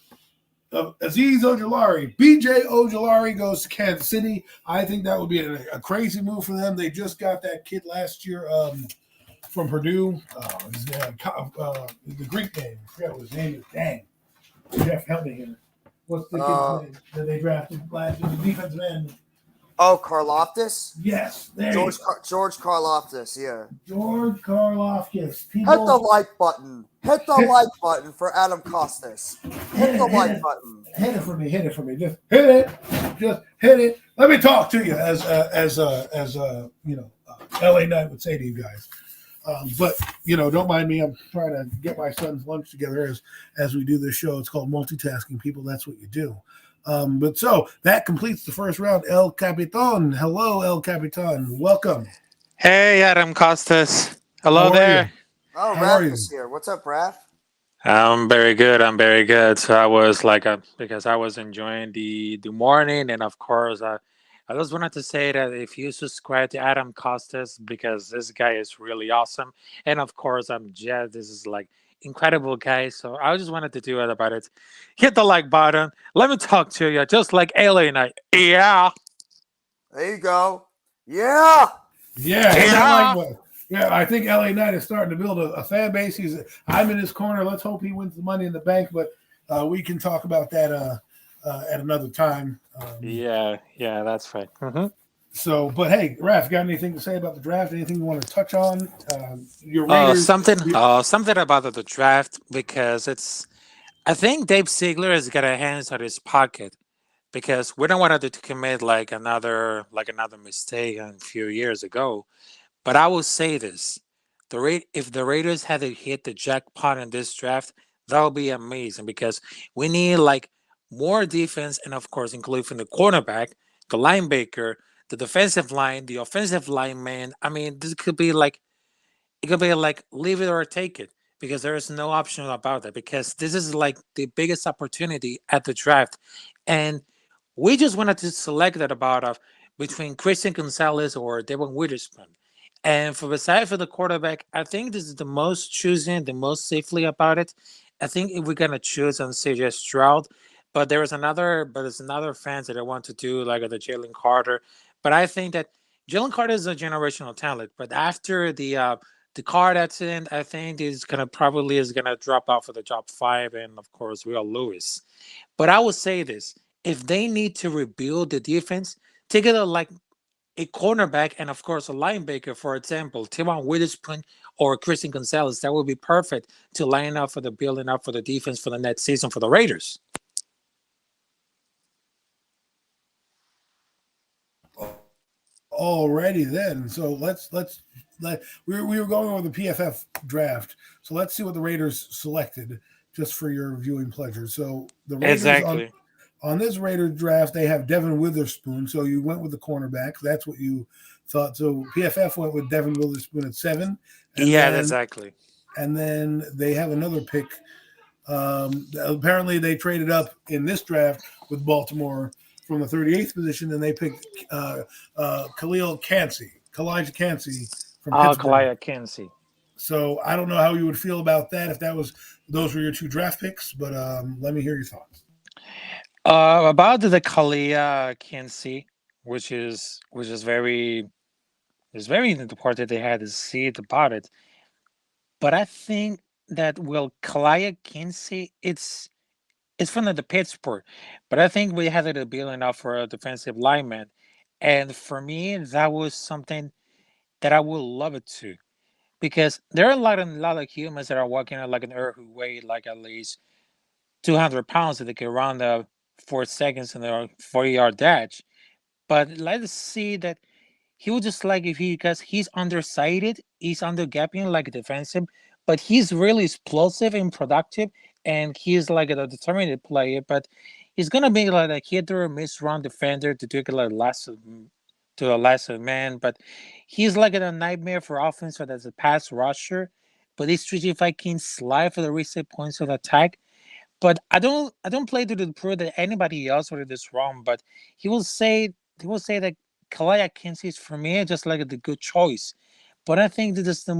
of Azeez Ojulari. BJ Ojulari goes to Kansas City. I think that would be a crazy move for them. They just got that kid last year from Purdue. The Greek name. I forgot what his name is. Dang. Jeff, help me here. What's the kid's name that they drafted last year? The defensive end. Oh, Karlaftis? Yes. George Karlaftis, yeah. George Karlaftis. Hit the like button. Hit the like button for Adam Costas. Hit the like button. Hit it for me. Just hit it. Just hit it. Let me talk to you as LA Knight would say to you guys. But don't mind me. I'm trying to get my son's lunch together as we do this show. It's called multitasking, people. That's what you do. But so that completes the first round. El Capitan. Hello, El Capitan. Welcome. Hey, Adam Costas. How Hello are you? there. Oh, How are Raph you? is here. What's up, Raph? I'm very good. I'm very good. So I was like, because I was enjoying the morning, and of course, I just wanted to say that if you subscribe to Adam Costas, because this guy is really awesome, and of course, I'm Jed. This is like incredible guy. So I just wanted to do it about it. Hit the like button. Let me talk to you, just like Alien Night. Yeah, There you go. Yeah. Yeah, hit that like yeah. button. Yeah, I think LA Knight is starting to build a fan base. I'm in his corner. Let's hope he wins the Money in the Bank, but we can talk about that at another time. Yeah, that's right. But hey, Raph, got anything to say about the draft? Anything you want to touch on? Your Raiders. Something about the draft because it's. I think Dave Ziegler is gonna hands on his pocket because we don't want to commit like another mistake a few years ago. But I will say this: if the Raiders had to hit the jackpot in this draft, that would be amazing because we need like more defense and of course including the cornerback, the linebacker, the defensive line, the offensive lineman. I mean, this could be like it could be like leave it or take it because there is no option about that because this is like the biggest opportunity at the draft, and we just wanted to select that about of between Christian Gonzalez or Devon Witherspoon. And for the quarterback, I think this is the most choosing, the most safely about it. I think if we're gonna choose on CJ Stroud, but there's another fans that I want to do like the Jalen Carter. But I think that Jalen Carter is a generational talent. But after the card accident, I think is gonna drop out for the top five, and of course Will Lewis. But I would say this: if they need to rebuild the defense, take it like a cornerback and of course a linebacker, for example, Timon Witherspoon or Christian Gonzalez, that would be perfect to line up for the building up for the defense for the next season for the Raiders. Already then. So we were going over the PFF draft. So let's see what the Raiders selected just for your viewing pleasure. So the Raiders Exactly. on this Raiders draft, they have Devin Witherspoon. So you went with the cornerback. That's what you thought. So PFF went with Devin Witherspoon at 7, and Yeah, then exactly. they have another pick. Apparently, they traded up in this draft with Baltimore from the 38th position, and they picked Kalijah Cansey from Pittsburgh. Kalaya Kinsey. So I don't know how you would feel about that if those were your two draft picks, but let me hear your thoughts. About the Kalaya Kinsey, which is very important they had to see it about it. But I think that Kalaya Kinsey, it's from the Pittsburgh, but I think we had to build enough for a defensive lineman, and for me that was something that I would love it to because there are a lot of humans that are walking at like an earth who weigh like at least 200 pounds that they can run the 4 seconds in the 40-yard dash. But let's see that he would just like if he because he's undersized, he's under gapping like defensive, but he's really explosive and productive, and he's like a determined player. But he's gonna be like a hitter, or miss run defender to do it like to the last man. But he's like a nightmare for offense as a pass rusher. But he's tricky if I can slide for the reset points of attack. But I don't play to the prove that anybody else would do this wrong. But he will say he will say that Kalaya Kinsey is for me just like the good choice. But I think that is the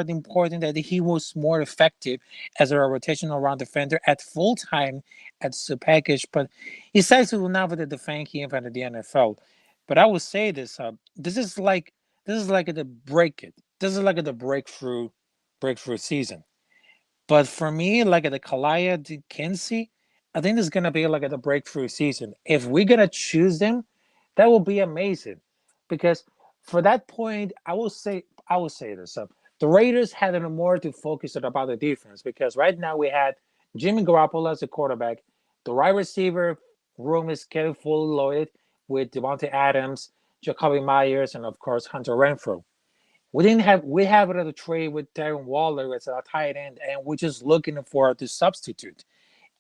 important that he was more effective as a rotational around defender at full time at the package. But he says he will never defend him at the NFL. But I will say this: this is like the break it. This is like the breakthrough season. But for me, like the Kalaya Kinsey, I think it's gonna be like the breakthrough season. If we're gonna choose them, that will be amazing. Because for that point, I will say this. The Raiders had more to focus on about the defense because right now we had Jimmy Garoppolo as a quarterback. The wide receiver room is getting fully loaded with Devontae Adams, Jacoby Myers, and of course Hunter Renfro. we have another trade with Darren Waller as a tight end, and we're just looking for the substitute.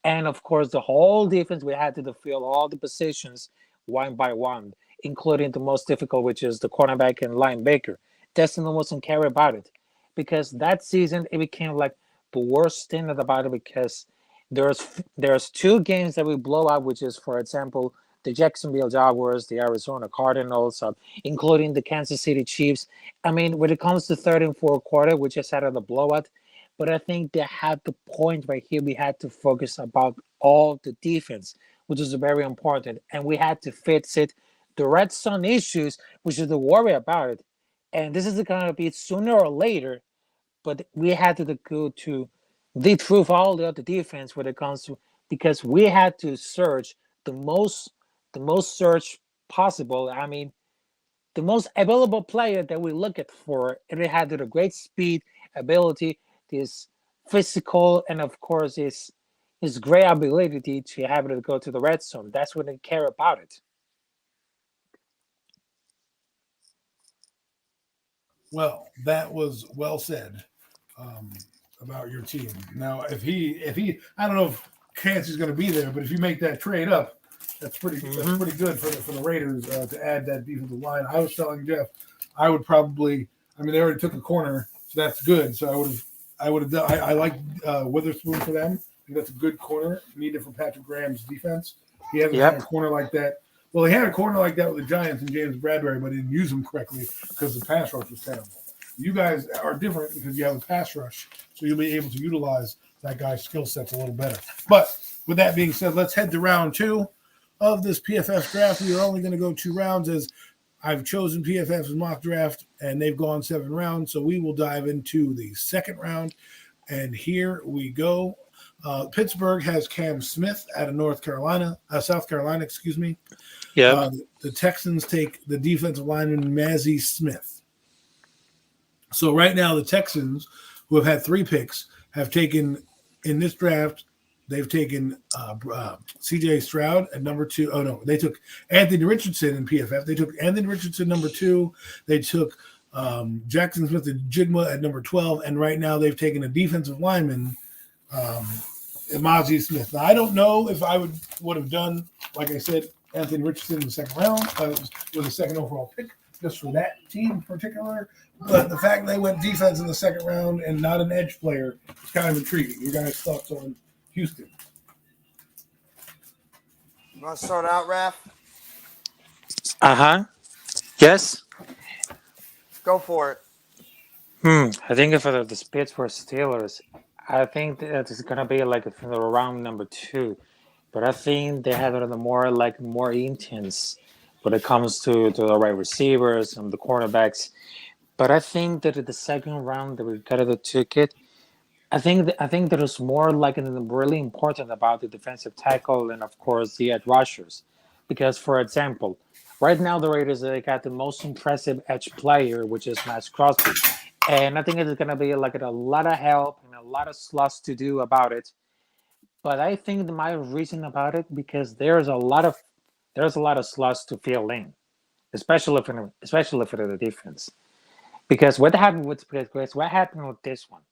And of course, the whole defense, we had to fill all the positions one by one, including the most difficult, which is the cornerback and linebacker. Destin wasn't care about it because that season it became like the worst thing about it because there's two games that we blow out, which is, for example, the Jacksonville Jaguars, the Arizona Cardinals, including the Kansas City Chiefs. I mean, when it comes to third and fourth quarter, we just had a blowout. But I think they had the point right here. We had to focus about all the defense, which is very important, and we had to fix it. The red zone issues, which is the worry about it, and this is going to be sooner or later. But we had to go to the truth all the other defense when it comes to because we had to search the most search possible. I mean, the most available player that we look at for, and it had the great speed, ability, this physical, and of course his great ability to have it to go to the red zone. That's what they care about it. Well, that was well said about your team. Now, if he, I don't know if Kansas is going to be there, but if you make that trade up, that's pretty good for the Raiders to add that defensive line. I was telling Jeff, I would probably. I mean, they already took a corner, so that's good. So I would have done. I like Witherspoon for them. I think that's a good corner needed for Patrick Graham's defense. He hasn't had a corner like that. Well, he had a corner like that with the Giants and James Bradbury, but he didn't use him correctly because the pass rush was terrible. You guys are different because you have a pass rush, so you'll be able to utilize that guy's skill sets a little better. But with that being said, let's head to round 2 of this PFF draft. We are only going to go 2 rounds as I've chosen PFF's mock draft, and they've gone 7 rounds. So we will dive into the second round, and here we go. Pittsburgh has Cam Smith out of South Carolina, excuse me. Yeah. The Texans take the defensive lineman Mazi Smith. So right now, the Texans, who have had 3 picks, have taken in this draft. They've taken C.J. Stroud at number 2. Oh no, they took Anthony Richardson in PFF. They took Anthony Richardson number 2. They took Jackson Smith and Jigma at number 12, and right now they've taken a defensive lineman, Mazi Smith. Now I don't know if I would have done, like I said, Anthony Richardson in the second round. Was the second overall pick just for that team in particular. But the fact they went defense in the second round and not an edge player is kind of intriguing. You guys' thoughts on Houston? You want to start out, Raph? Yes. Go for it. I think for the Pittsburgh Steelers, I think that it's gonna be like from the round number 2, but I think they have it more intense when it comes to the right receivers and the cornerbacks. But I think that in the second round that we got to took it, I think that is more really important about the defensive tackle and of course the edge rushers, because for example, right now the Raiders they got the most impressive edge player, which is Max Crosby, and I think it's gonna be like a lot of help and a lot of slush to do about it. But I think my reason about it because there's a lot of slush to fill in, especially for the defense. Because what happened with Chris? What happened with this one?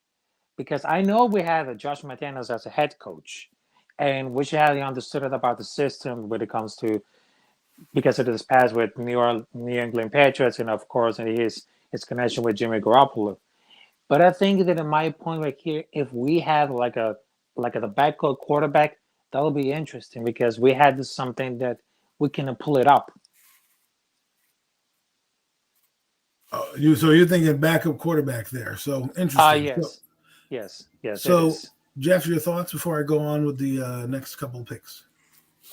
Because I know we have a Josh McDaniels as a head coach, and we should have understood about the system when it comes to because of this past with New England Patriots, and of course, and his connection with Jimmy Garoppolo. But I think that in my point right here, if we have the backcourt quarterback, that'll be interesting because we had something that we can pull it up. So you're thinking backup quarterback there. So interesting. Yes. So Jeff, your thoughts before I go on with the next couple of picks?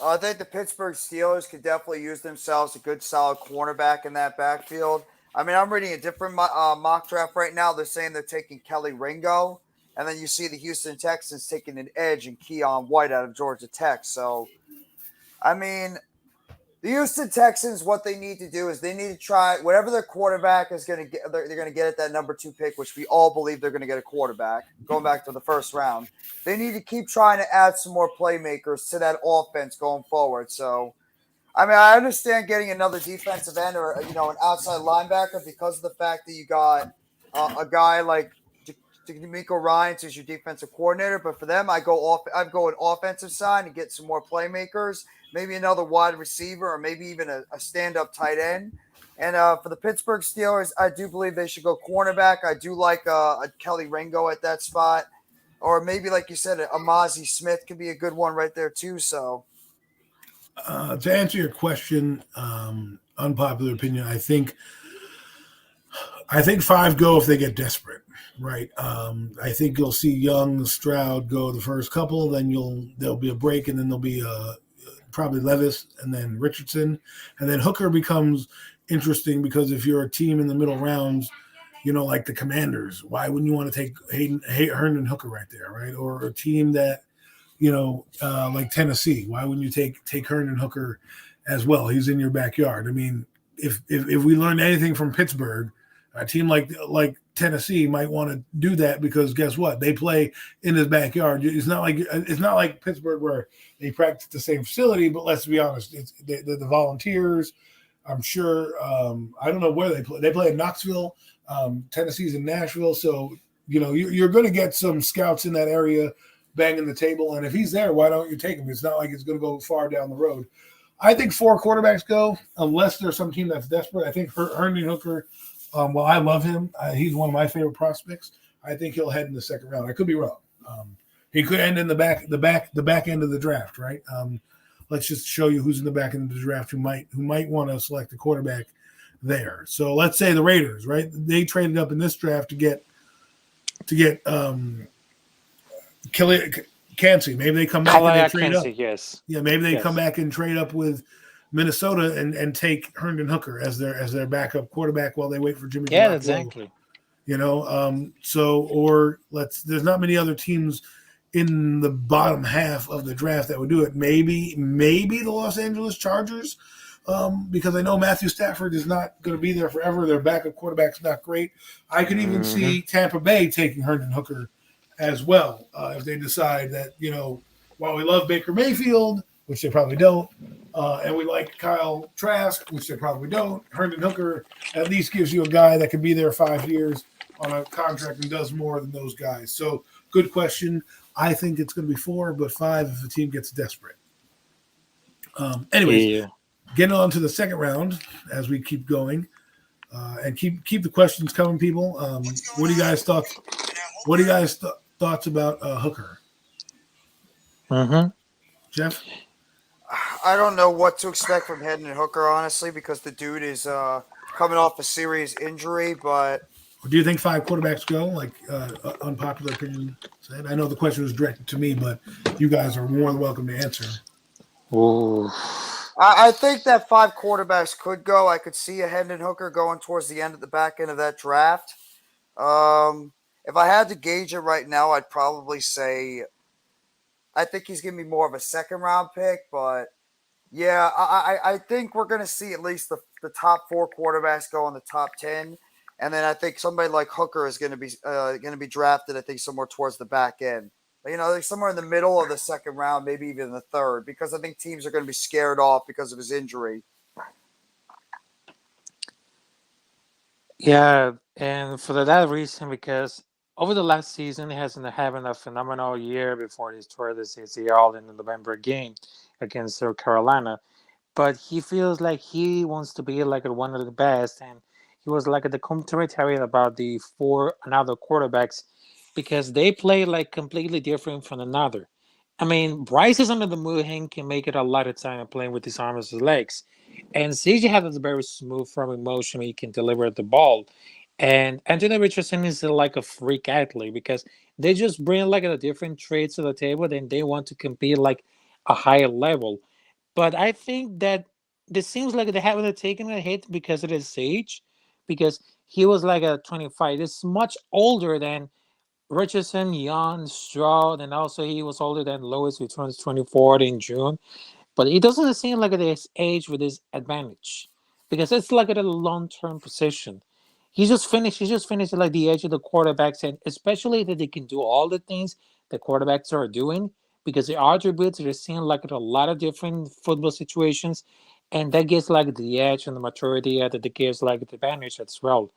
I think the Pittsburgh Steelers could definitely use themselves a good, solid cornerback in that backfield. I mean, I'm reading a different mock draft right now. They're saying they're taking Kelly Ringo, and then you see the Houston Texans taking an edge and Keon White out of Georgia Tech. So, I mean, the Houston Texans, what they need to do is they need to try whatever their quarterback is going to get. They're going to get at that number 2 pick, which we all believe they're going to get a quarterback. Going back to the first round, they need to keep trying to add some more playmakers to that offense going forward. So, I mean, I understand getting another defensive end or an outside linebacker because of the fact that you got a guy like D'Amico Ryan as your defensive coordinator. But for them, I'd go an offensive side and get some more playmakers, maybe another wide receiver, or maybe even a stand-up tight end. And for the Pittsburgh Steelers, I do believe they should go cornerback. I do like a Kelly Ringo at that spot, or maybe like you said, a Mozzie Smith could be a good one right there too. So. To answer your question, unpopular opinion, I think 5 go if they get desperate, right? I think you'll see Young, Stroud go the first couple, then there'll be a break, and then there'll be probably Levis and then Richardson, and then Hooker becomes interesting because if you're a team in the middle rounds, like the Commanders, why wouldn't you want to take Herndon Hooker right there, right? Or a team that like Tennessee. Why wouldn't you take Herndon Hooker as well? He's in your backyard. I mean, if we learned anything from Pittsburgh, a team like Tennessee might want to do that because guess what? They play in his backyard. It's not like Pittsburgh where they practice the same facility. But let's be honest, it's the Volunteers. I'm sure. I don't know where they play. They play in Knoxville. Tennessee's in Nashville. So you're going to get some scouts in that area banging the table, and if he's there, why don't you take him? It's not like it's going to go far down the road. I think 4 quarterbacks go, unless there's some team that's desperate. I think Herndon Hooker, well, I love him. He's one of my favorite prospects. I think he'll head in the second round. I could be wrong. He could end in the back end of the draft, right? Let's just show you who's in the back end of the draft who might want to select a quarterback there. So let's say the Raiders, right? They traded up in this draft to get Kancey. Maybe they come back and they trade up. Yes. Yeah, maybe they come back and trade up with Minnesota and take Herndon Hooker as their backup quarterback while they wait for Jimmy. Yeah, exactly. There's not many other teams in the bottom half of the draft that would do it. Maybe the Los Angeles Chargers, because I know Matthew Stafford is not going to be there forever. Their backup quarterback's not great. I could even see Tampa Bay taking Herndon Hooker as well, if they decide that, while we love Baker Mayfield, which they probably don't, and we like Kyle Trask, which they probably don't, Herndon Hooker at least gives you a guy that can be there 5 years on a contract and does more than those guys. So good question. I think it's going to be 4, but 5 if the team gets desperate. Anyways, getting on to the second round as we keep going, and keep the questions coming, people. What do you guys thought? What do you guys thoughts about Hooker? Jeff? I don't know what to expect from Herndon Hooker, honestly, because the dude is coming off a serious injury. But do you think 5 quarterbacks go? Like unpopular opinion said. I know the question was directed to me, but you guys are more than welcome to answer. Ooh. I think that 5 quarterbacks could go. I could see a Herndon Hooker going towards the back end of that draft. If I had to gauge it right now, I'd probably say I think he's going to be more of a second round pick. But yeah, I think we're going to see at least the top 4 quarterbacks go in the top 10. And then I think somebody like Hooker is going to be drafted, I think, somewhere towards the back end. Like somewhere in the middle of the second round, maybe even the third, because I think teams are going to be scared off because of his injury. Yeah, and for that reason, because over the last season, he hasn't having a phenomenal year before he tore this ACL in the November game against South Carolina. But he feels like he wants to be like one of the best, and he was like at the commentary about the 4 another quarterbacks because they play like completely different from another. I mean, Bryce is under the mood and can make it a lot of time playing with his arms and his legs. And CJ has a very smooth throwing motion. He can deliver the ball. And Anthony Richardson is like a freak athlete because they just bring like a different traits to the table and they want to compete like a higher level. But I think that this seems like they haven't taken a hit because of his age, because he was like a 25. It's much older than Richardson, Young, Stroud, and also he was older than Lewis, who turns 24 in June. But it doesn't seem like this age with this advantage because it's like at a long-term position. He just finished at like the edge of the quarterbacks, and especially that they can do all the things the quarterbacks are doing because the attributes are seen like in a lot of different football situations. and that gives like the edge and the maturity that gives like the advantage as well.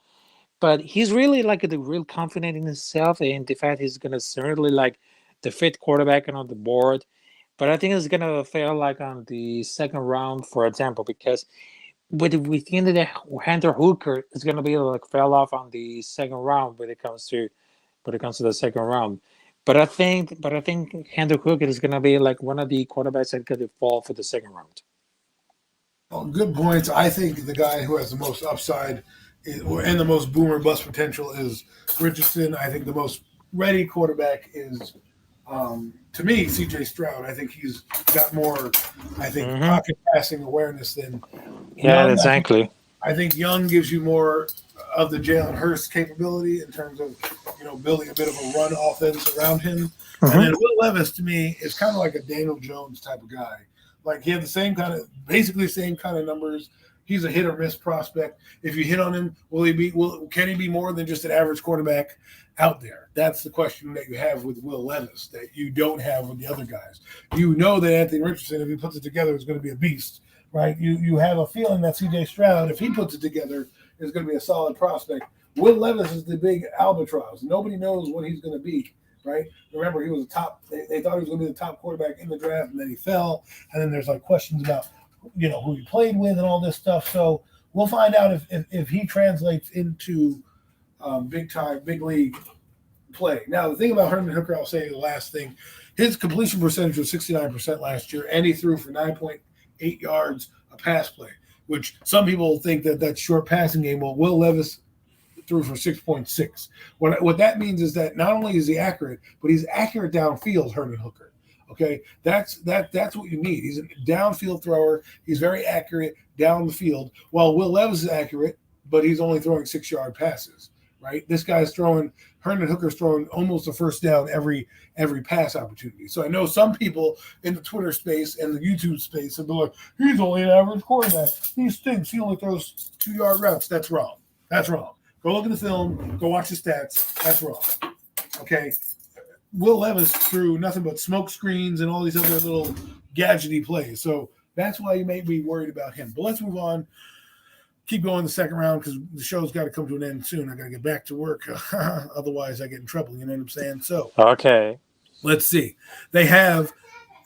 But he's really like the real confident in himself and the fact he's gonna certainly like the fifth quarterback on the board. But I think it's gonna fail like on the second round, for example, because we think that Hunter Hooker is gonna be like fell off on the second round when it comes to the second round. But I think Hunter Hooker is gonna be like one of the quarterbacks that could fall for the second round. Well, good points. I think the guy who has the most upside and the most boomer bust potential is Richardson. I think the most ready quarterback is, to me, CJ Stroud. I think he's got more, pocket passing awareness than Yeah, Young. exactly. I think Young gives you more of the Jalen Hurst capability in terms of, building a bit of a run offense around him. And then Will Levis, to me, is kind of like a Daniel Jones type of guy. Like he had basically the same kind of numbers. He's a hit or miss prospect. If you hit on him, can he be more than just an average quarterback out there? That's the question that you have with Will Levis that you don't have with the other guys. You know that Anthony Richardson, if he puts it together, is going to be a beast, right? You have a feeling that CJ Stroud, if he puts it together, is going to be a solid prospect. Will Levis is the big albatross. Nobody knows what he's going to be. Right. Remember, he was a top. They thought he was going to be the top quarterback in the draft, and then he fell. And then there's like questions about, who he played with and all this stuff. So we'll find out if he translates into big league play. Now, the thing about Herman Hooker, I'll say the last thing, his completion percentage was 69% last year, and he threw for 9.8 yards a pass play, which some people think that's short passing game. Well, Will Levis threw for 6.6. What that means is that not only is he accurate, but he's accurate downfield, Herman Hooker. Okay, that's what you need. He's a downfield thrower. He's very accurate down the field. While Will Levis is accurate, but he's only throwing 6-yard passes. Right, this guy's Herman Hooker's throwing almost a first down every pass opportunity. So I know some people in the Twitter space and the YouTube space have been like, he's only an average quarterback. He stinks. He only throws 2-yard routes. That's wrong. That's wrong. Go look at the film. Go watch the stats. That's wrong. Okay. Will Levis threw nothing but smoke screens and all these other little gadgety plays. So that's why you may be worried about him. But let's move on. Keep going the second round because the show's got to come to an end soon. I got to get back to work. Otherwise, I get in trouble. You know what I'm saying? So, okay. Let's see. They have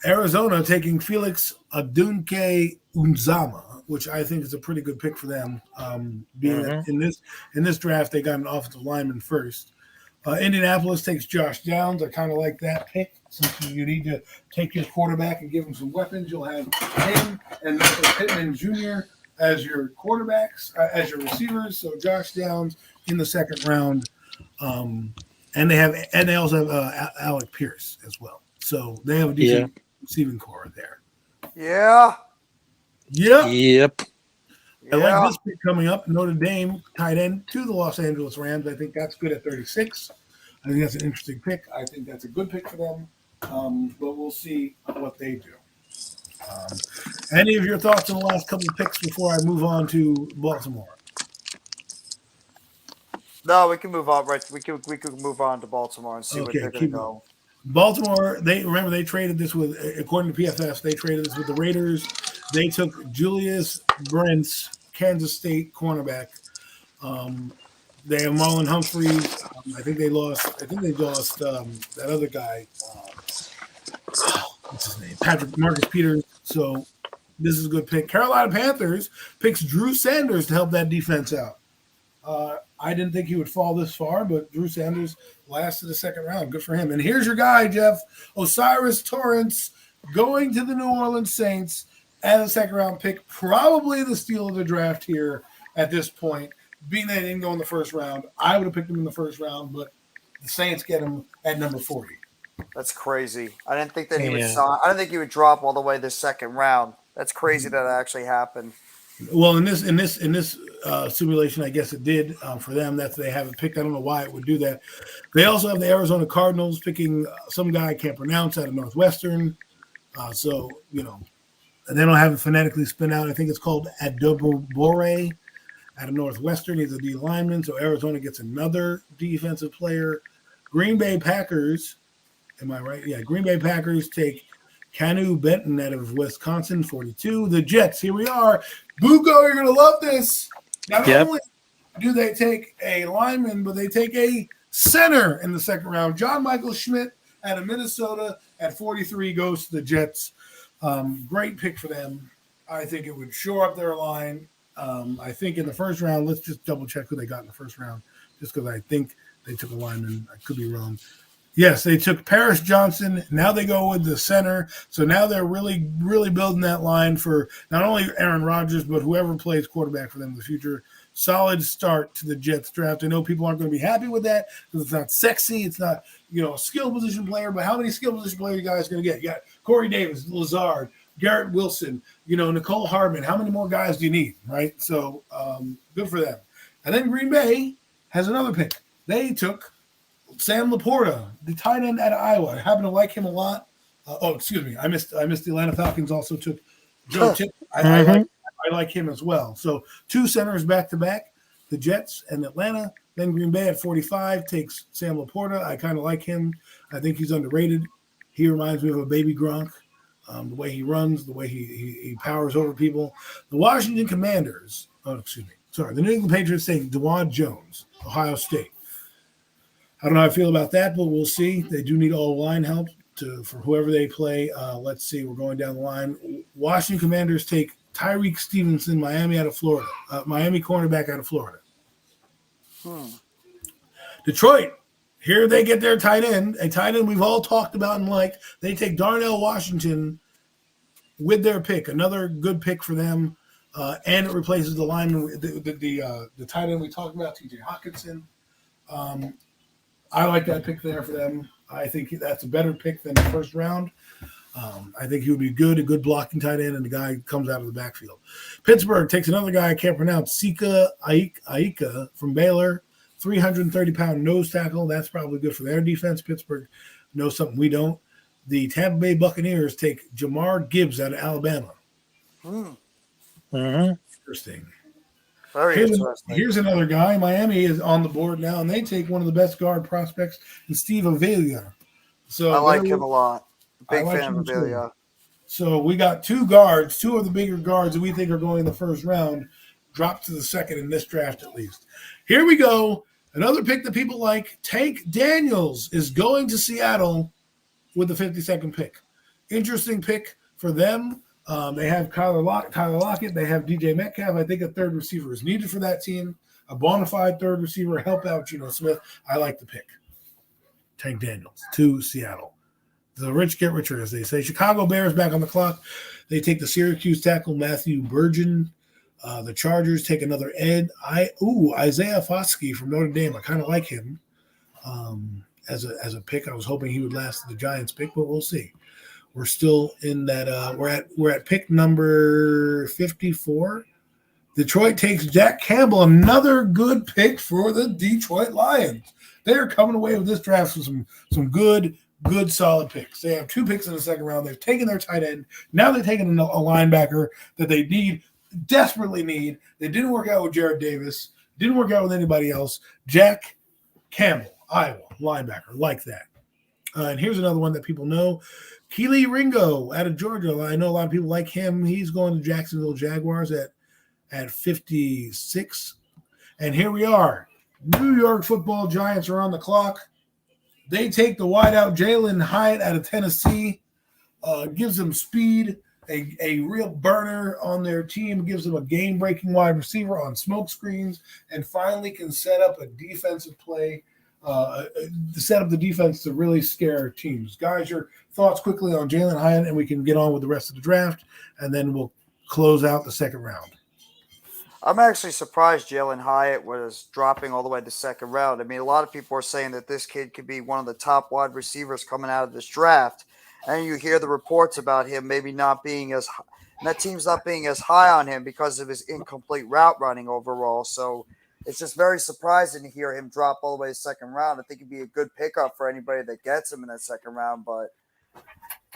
Arizona taking Felix Adunke Unzama, which I think is a pretty good pick for them. Being that in this draft, they got an offensive lineman first. Indianapolis takes Josh Downs. I kind of like that pick. Since you need to take your quarterback and give him some weapons, you'll have him and Michael Pittman Jr. as your quarterbacks, as your receivers. So Josh Downs in the second round. And they also have Alec Pierce as well. So they have a decent receiving core there. Yeah. Yep. I like this pick coming up. Notre Dame tight end to the Los Angeles Rams. I think that's good at 36. I think that's an interesting pick. I think that's a good pick for them. But we'll see what they do. Any of your thoughts on the last couple of picks before I move on to Baltimore? No, we can move on. Right, we could move on to Baltimore and see what they're going to go. Baltimore, they traded this with, according to PFF, they traded this with the Raiders. They took Julius Brents, Kansas State cornerback. They have Marlon Humphreys. I think they lost that other guy. What's his name? Marcus Peters. So this is a good pick. Carolina Panthers picks Drew Sanders to help that defense out. I didn't think he would fall this far, but Drew Sanders lasted the second round. Good for him. And here's your guy, Jeff. Osiris Torrance going to the New Orleans Saints as a second-round pick. Probably the steal of the draft here at this point. Being that he didn't go in the first round, I would have picked him in the first round, but the Saints get him at number 40. That's crazy. I didn't think that he would sign. I didn't think he would drop all the way this second round. That's crazy that actually happened. Well, in this simulation, I guess it did for them. That they haven't picked. I don't know why it would do that. They also have the Arizona Cardinals picking some guy I can't pronounce out of Northwestern. So and they don't have it phonetically spelled out. I think it's called Adobore out of Northwestern. He's a D lineman. So Arizona gets another defensive player. Green Bay Packers. Am I right? Yeah. Green Bay Packers take Canu Benton out of Wisconsin, 42. The Jets, here we are. Bugo, you're going to love this. Not Yep. only do they take a lineman, but they take a center in the second round. John Michael Schmidt out of Minnesota at 43 goes to the Jets. Great pick for them. I think it would shore up their line. I think in the first round, let's just double check who they got in the first round, just because I think they took a lineman. I could be wrong. Yes, they took Paris Johnson. Now they go with the center. So now they're really, really building that line for not only Aaron Rodgers, but whoever plays quarterback for them in the future. Solid start to the Jets draft. I know people aren't going to be happy with that because it's not sexy. It's not, a skill position player. But how many skill position players you guys going to get? You got Corey Davis, Lazard, Garrett Wilson, Nicole Hardman. How many more guys do you need, right? So good for them. And then Green Bay has another pick. They took Sam Laporta, the tight end out of Iowa. I happen to like him a lot. Excuse me. I missed the Atlanta Falcons also took Joe Tipp. I like him as well. So two centers back-to-back, the Jets and Atlanta. Then Green Bay at 45 takes Sam Laporta. I kind of like him. I think he's underrated. He reminds me of a baby Gronk. The way he runs, the way he powers over people. The Washington Commanders, the New England Patriots take DeJuan Jones, Ohio State. I don't know how I feel about that, but we'll see. They do need all line help for whoever they play. Let's see. We're going down the line. Washington Commanders take Tyreek Stevenson, Miami cornerback out of Florida. Detroit, here they get their tight end, a tight end we've all talked about and liked. They take Darnell Washington with their pick, another good pick for them, and it replaces the lineman, the tight end we talked about, T.J. Hockenson. I like that pick there for them. I think that's a better pick than the first round. I think he would be a good blocking tight end, and the guy comes out of the backfield. Pittsburgh takes another guy I can't pronounce, Sika Aika from Baylor, 330-pound nose tackle. That's probably good for their defense. Pittsburgh knows something we don't. The Tampa Bay Buccaneers take Jamar Gibbs out of Alabama. Interesting. Very interesting. Here's another guy. Miami is on the board now, and they take one of the best guard prospects, in Steve Avila. So I like him a lot. Big like fan of Avila. So we got two of the bigger guards that we think are going in the first round, dropped to the second in this draft at least. Here we go. Another pick that people like. Tank Daniels is going to Seattle with the 52nd pick. Interesting pick for them. They have Tyler Lockett. They have DJ Metcalf. I think a third receiver is needed for that team. A bona fide third receiver, help out Geno Smith. I like the pick. Tank Daniels to Seattle. The rich get richer, as they say. Chicago Bears back on the clock. They take the Syracuse tackle, Matthew Bergen. The Chargers take another Isaiah Foskey from Notre Dame. I kind of like him as a pick. I was hoping he would last the Giants pick, but we'll see. We're still in that. We're at pick number 54. Detroit takes Jack Campbell, another good pick for the Detroit Lions. They are coming away with this draft with some good solid picks. They have two picks in the second round. They've taken their tight end. Now they're taking a linebacker that they desperately need. They didn't work out with Jared Davis. Didn't work out with anybody else. Jack Campbell, Iowa linebacker, like that. And here's another one that people know. Keely Ringo out of Georgia. I know a lot of people like him. He's going to Jacksonville Jaguars at 56. And here we are. New York Football Giants are on the clock. They take the wideout Jalen Hyatt out of Tennessee. Gives them speed, a real burner on their team. Gives them a game-breaking wide receiver on smoke screens, and finally can set up a defensive play, set up the defense to really scare teams. Guys, your thoughts quickly on Jalen Hyatt, and we can get on with the rest of the draft, and then we'll close out the second round. I'm actually surprised Jalen Hyatt was dropping all the way to second round. I mean, a lot of people are saying that this kid could be one of the top wide receivers coming out of this draft. And you hear the reports about him maybe not being as – that team's not being as high on him because of his incomplete route running overall. So it's just very surprising to hear him drop all the way to second round. I think it'd be a good pickup for anybody that gets him in that second round. But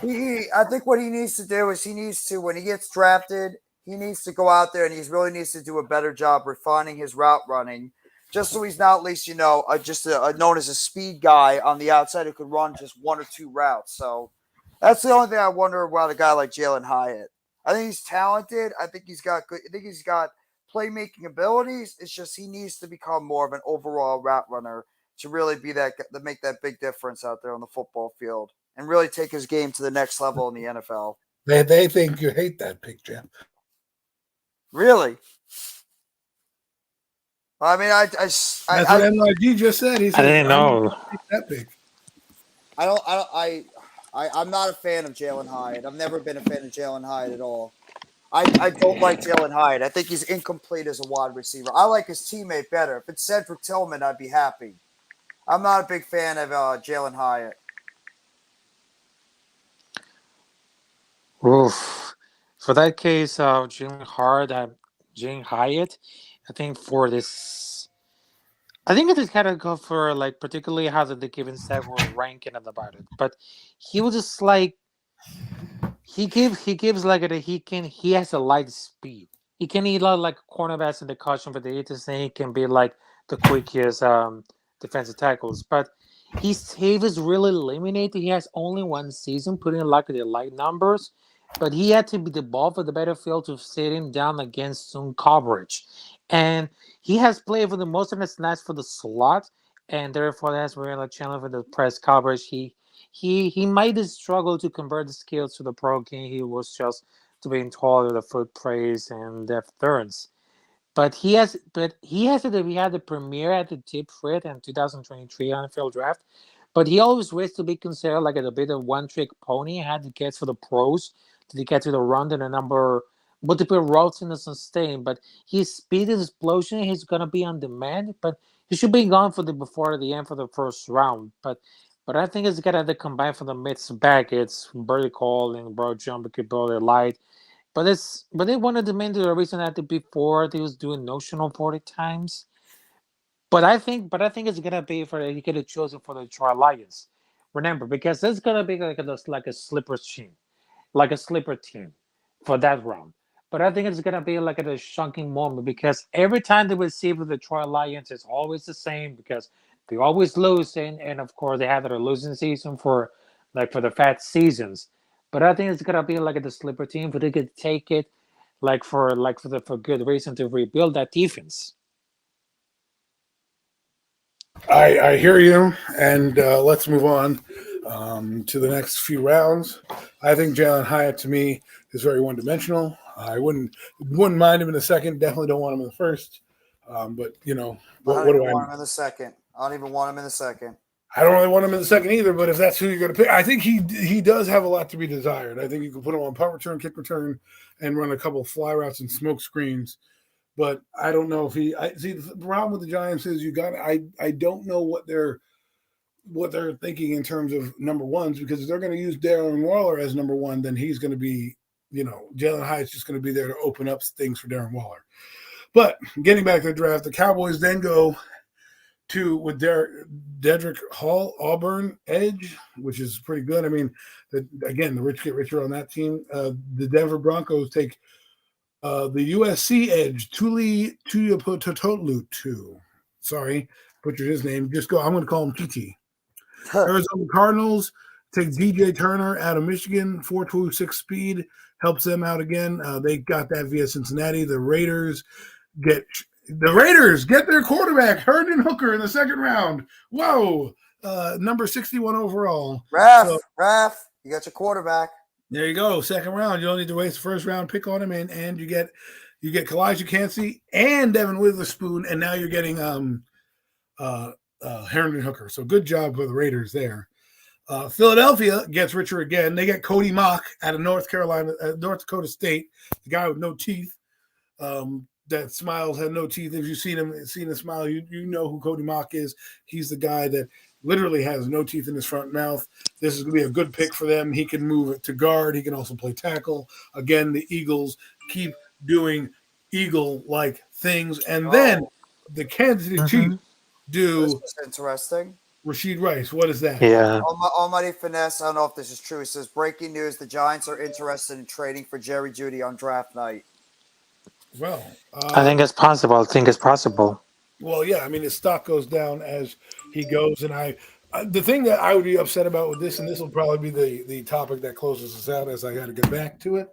I think what he needs to do is when he gets drafted – he needs to go out there and he really needs to do a better job refining his route running, just so he's not at least, known as a speed guy on the outside who could run just one or two routes. So That's the only thing I wonder about a guy like Jalen Hyatt. I think he's talented. I think he's got good. I think he's got playmaking abilities. It's just he needs to become more of an overall route runner to really be to make that big difference out there on the football field and really take his game to the next level in the NFL. They think you hate that pick, Jeff. Really? I mean, That's what NYG just said. He I said, didn't know. that pick. I'm not a fan of Jalen Hyatt. I've never been a fan of Jalen Hyatt at all. I don't like Jalen Hyatt. I think he's incomplete as a wide receiver. I like his teammate better. If it's Cedric Tillman, I'd be happy. I'm not a big fan of Jalen Hyatt. Oof. For that case, Jalen Hyatt, I think for this, I think it is kind of go for like particularly how the given set were ranking about it, but he was just like he gives like he has a light speed. He can eat like cornerbacks in the caution, but they to say he can be like the quickest defensive tackles, but his save is really limited. He has only one season, putting like the light numbers. But he had to be the ball for the battlefield to sit him down against zone coverage. And he has played for the most of the snaps for the slot, and therefore that's where like channel for the press coverage. He might have struggled to convert the skills to the pro game. He was just to being taller, the foot praise and depth turns. We had the premiere at the tip for it in 2023 NFL draft. But he always was to be considered like a bit of one trick pony. Had to get for the pros to get to the run and the number multiple routes in the sustain. But his speed and explosion, he's gonna be on demand. But he should be gone for the before the end for the first round. But I think it's gonna have to combine for the mixed back. It's vertical and broad jump capability light. But they wanted to maintain the reason that before they was doing notional 40 times. But I think it's gonna be for you could have chosen for the Detroit Lions. Remember, because it's gonna be like a slipper team, like a slipper team for that round. But I think it's gonna be like a shocking moment because every time they receive the Detroit Lions, it's always the same because they always lose, and of course they have their losing season for the fat seasons. But I think it's gonna be like the slipper team, but they could take it for good reason to rebuild that defense. I hear you, and let's move on to the next few rounds. I think Jalen Hyatt to me is very one dimensional. I wouldn't mind him in the second. Definitely don't want him in the first. But what do I want him in the second? I don't even want him in the second. I don't really want him in the second either. But if that's who you're going to pick, I think he does have a lot to be desired. I think you can put him on punt return, kick return, and run a couple of fly routes and smoke screens. But I don't know if see the problem with the Giants is I don't know what they're thinking in terms of number ones because if they're going to use Darren Waller as number one, then he's going to be Jalen Hyatt's just going to be there to open up things for Darren Waller. But getting back to the draft, the Cowboys then go with Dedrick Hall, Auburn edge, which is pretty good. I mean, the rich get richer on that team. The Denver Broncos take the USC edge, Tuli Tuipulotu. Sorry, butchered his name. I'm going to call him TT. Arizona Cardinals take DJ Turner out of Michigan, 4.26 speed, helps them out again. They got that via Cincinnati. The Raiders get their quarterback, Herndon Hooker, in the second round. Whoa, number 61 overall. Raf, you got your quarterback. There you go. Second round. You don't need to waste the first round pick on him, and you get Kalijah Kancey and Devin Witherspoon, and now you're getting Herndon Hooker. So good job for the Raiders there. Philadelphia gets richer again. They get Cody Mock out of North Dakota State, the guy with no teeth. That smiles had no teeth. If you've seen him smile, you know who Cody Mock is. He's the guy that literally has no teeth in his front mouth. This is going to be a good pick for them. He can move it to guard. He can also play tackle. Again, the Eagles keep doing Eagle-like things. And then the Kansas City Chiefs do. This is interesting. Rashid Rice, what is that? Yeah. Almighty Finesse, I don't know if this is true. It says, breaking news, the Giants are interested in trading for Jerry Jeudy on draft night. Well, I think it's possible. Well, yeah. I mean, his stock goes down as he goes, and I The thing that I would be upset about with this, and this will probably be the topic that closes us out as I got to get back to it,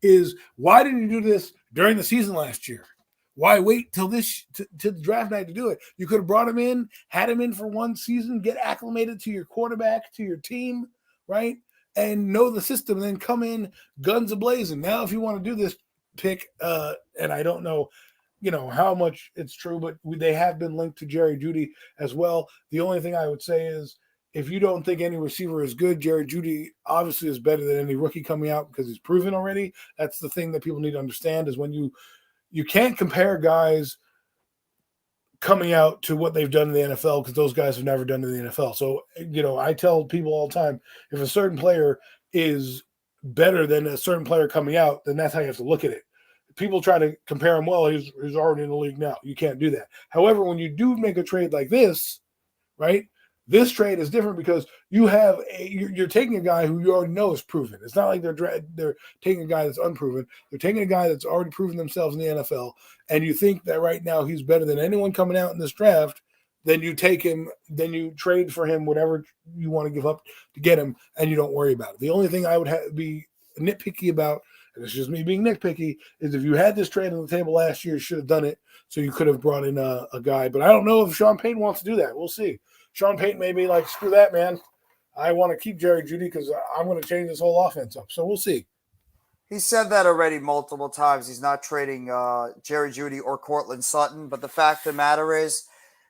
is why didn't you do this during the season last year? Why wait till till the draft night to do it? You could have brought him in, had him in for one season, get acclimated to your quarterback, to your team, right? And know the system, and then come in guns a-blazing. Now, if you want to do this pick, and I don't know, how much it's true, but they have been linked to Jerry Jeudy as well. The only thing I would say is, if you don't think any receiver is good, Jerry Jeudy obviously is better than any rookie coming out because he's proven already. That's the thing that people need to understand, is when you can't compare guys coming out to what they've done in the NFL, because those guys have never done in the NFL. So, I tell people all the time, if a certain player is better than a certain player coming out, then that's how you have to look at it. People try to compare him. Well, he's already in the league now. You can't do that. However, when you do make a trade like this, right? This trade is different because you're taking a guy who you already know is proven. It's not like they're taking a guy that's unproven. They're taking a guy that's already proven themselves in the NFL, and you think that right now he's better than anyone coming out in this draft. Then you take him, then you trade for him whatever you want to give up to get him, and you don't worry about it. The only thing I would be nitpicky about, and it's just me being nitpicky, is if you had this trade on the table last year, you should have done it, so you could have brought in a guy. But I don't know if Sean Payton wants to do that. We'll see. Sean Payton may be like, screw that, man. I want to keep Jerry Jeudy because I'm going to change this whole offense up. So we'll see. He said that already multiple times. He's not trading Jerry Jeudy or Cortland Sutton. But the fact of the matter is,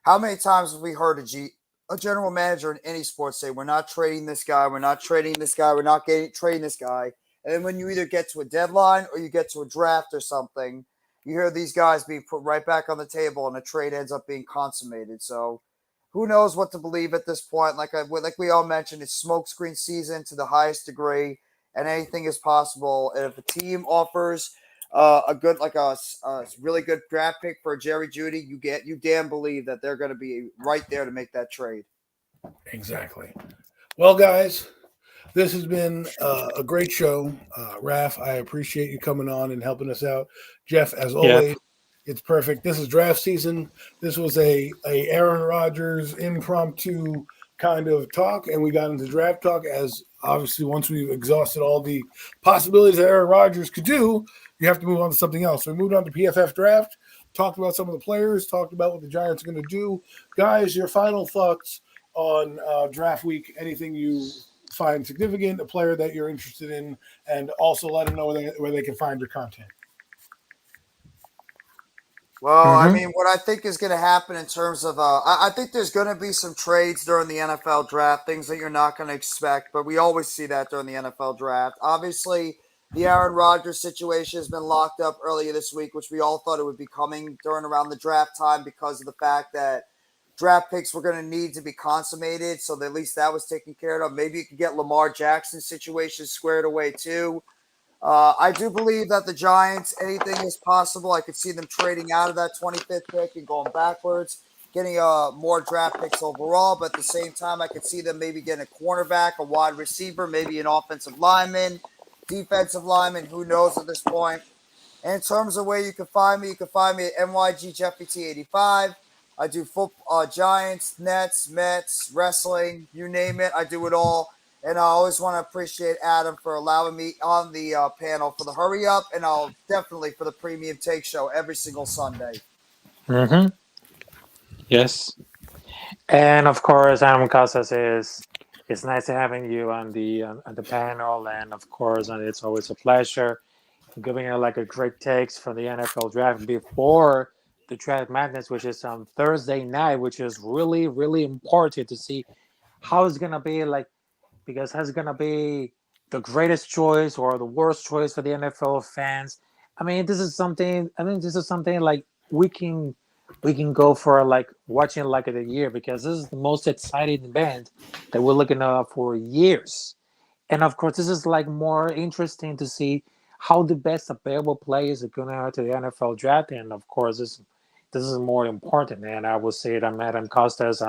how many times have we heard a general manager in any sport say, we're not trading this guy, we're not trading this guy, we're not trading this guy. And then when you either get to a deadline or you get to a draft or something, you hear these guys being put right back on the table and a trade ends up being consummated. So who knows what to believe at this point? Like we all mentioned, it's smokescreen season to the highest degree, and anything is possible. And if a team offers a really good draft pick for Jerry Jeudy, you damn believe that they're going to be right there to make that trade. Exactly. Well, guys, this has been a great show. Raph, I appreciate you coming on and helping us out. Jeff, as always. It's perfect. This is draft season. This was a Aaron Rodgers impromptu kind of talk, and we got into draft talk, as obviously once we've exhausted all the possibilities that Aaron Rodgers could do, you have to move on to something else. So we moved on to PFF draft, talked about some of the players, talked about what the Giants are going to do. Guys, your final thoughts on draft week, anything you find significant, a player that you're interested in, and also let them know where they can find your content. Well, I mean, what I think is going to happen in terms of, I think there's going to be some trades during the NFL draft, things that you're not going to expect, but we always see that during the NFL draft. Obviously, the Aaron Rodgers situation has been locked up earlier this week, which we all thought it would be coming around the draft time because of the fact that draft picks were going to need to be consummated. So at least that was taken care of. Maybe you could get Lamar Jackson's situation squared away too. I do believe that the Giants, anything is possible. I could see them trading out of that 25th pick and going backwards, getting more draft picks overall. But at the same time, I could see them maybe getting a cornerback, a wide receiver, maybe an offensive lineman, defensive lineman. Who knows at this point? And in terms of where you can find me at NYG Jeffy T85. I do football, Giants, Nets, Mets, wrestling, you name it. I do it all. And I always want to appreciate Adam for allowing me on the panel for the Hurry Up, and I'll definitely for the Premium Take Show every single Sunday. Yes. And of course, Adam Casas it's nice having you on the panel, and of course, and it's always a pleasure giving you like a great takes for the NFL draft before the Draft Madness, which is on Thursday night, which is really, really important to see how it's gonna be like. Because it's going to be the greatest choice or the worst choice for the NFL fans. I mean, this is something like we can go for like watching like of the year, because this is the most exciting event that we're looking at for years. And of course, this is like more interesting to see how the best available players are going to the NFL draft. And of course, this is more important. And I will say that Adam Costas,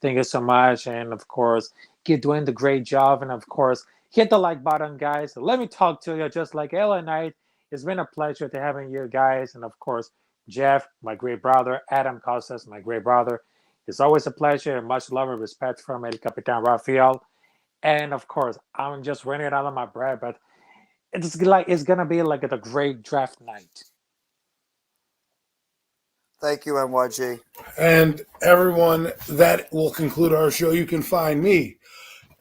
thank you so much. And of course, keep doing the great job. And of course, hit the like button, guys. Let me talk to you just like Ella Knight. It's been a pleasure to having you guys. And of course, Jeff, my great brother, Adam Costas, my great brother. It's always a pleasure and much love and respect from El Capitan Rafael. And of course, I'm just running out of my breath, but it's gonna be like a great draft night. Thank you, NYG. And everyone, that will conclude our show. You can find me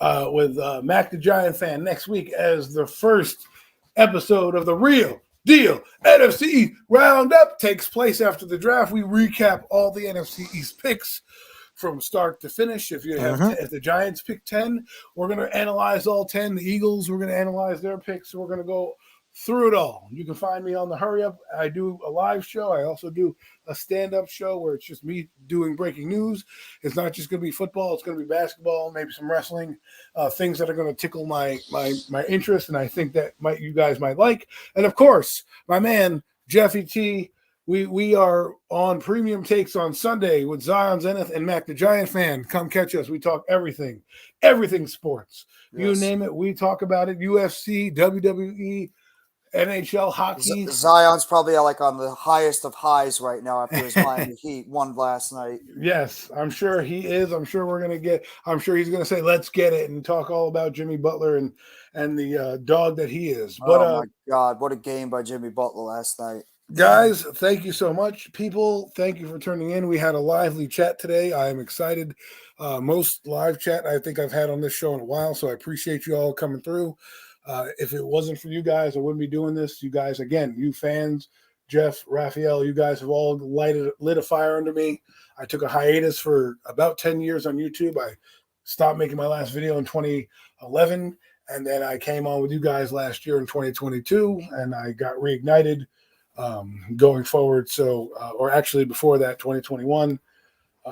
with Mac the Giant Fan next week as the first episode of the Real Deal NFC Roundup takes place after the draft. We recap all the NFC East picks from start to finish. If you have if the Giants pick 10, we're going to analyze all 10. The Eagles, we're going to analyze their picks. So we're going to go through it all. You can find me on the Hurry Up. I do a live show. I also do a stand-up show where it's just me doing breaking news. It's not just going to be football. It's going to be basketball, maybe some wrestling, things that are going to tickle my interest, and I think that you guys might like. And of course, my man Jeffy T. We are on Premium Takes on Sunday with Zion Zenith and Mac the Giant Fan. Come catch us. We talk everything sports. Yes. You name it, we talk about it. UFC, WWE, NHL, hockey. Zion's probably like on the highest of highs right now after his Miami Heat won last night. Yes, I'm sure he is. I'm sure I'm sure he's gonna say, let's get it, and talk all about Jimmy Butler and the dog that he is. But oh my God, what a game by Jimmy Butler last night. Guys, thank you so much. People, thank you for tuning in. We had a lively chat today. I am excited. Most live chat I think I've had on this show in a while, so I appreciate you all coming through. If it wasn't for you guys, I wouldn't be doing this. You guys, again, you fans, Jeff, Raphael, you guys have all lit a fire under me. I took a hiatus for about 10 years on YouTube. I stopped making my last video in 2011, and then I came on with you guys last year in 2022, and I got reignited going forward. So, or actually before that, 2021.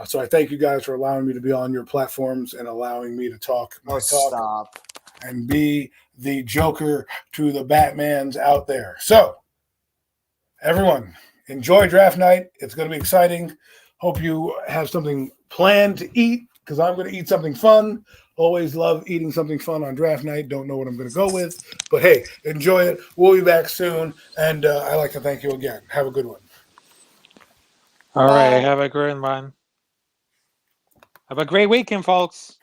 So I thank you guys for allowing me to be on your platforms and allowing me to talk my talk. Stop. And be the Joker to the Batmans out there. So, everyone, enjoy draft night. It's going to be exciting. Hope you have something planned to eat, because I'm going to eat something fun. Always love eating something fun on draft night. Don't know what I'm going to go with. But, hey, enjoy it. We'll be back soon. And I'd like to thank you again. Have a good one. All right. Have a great one. Have a great weekend, folks.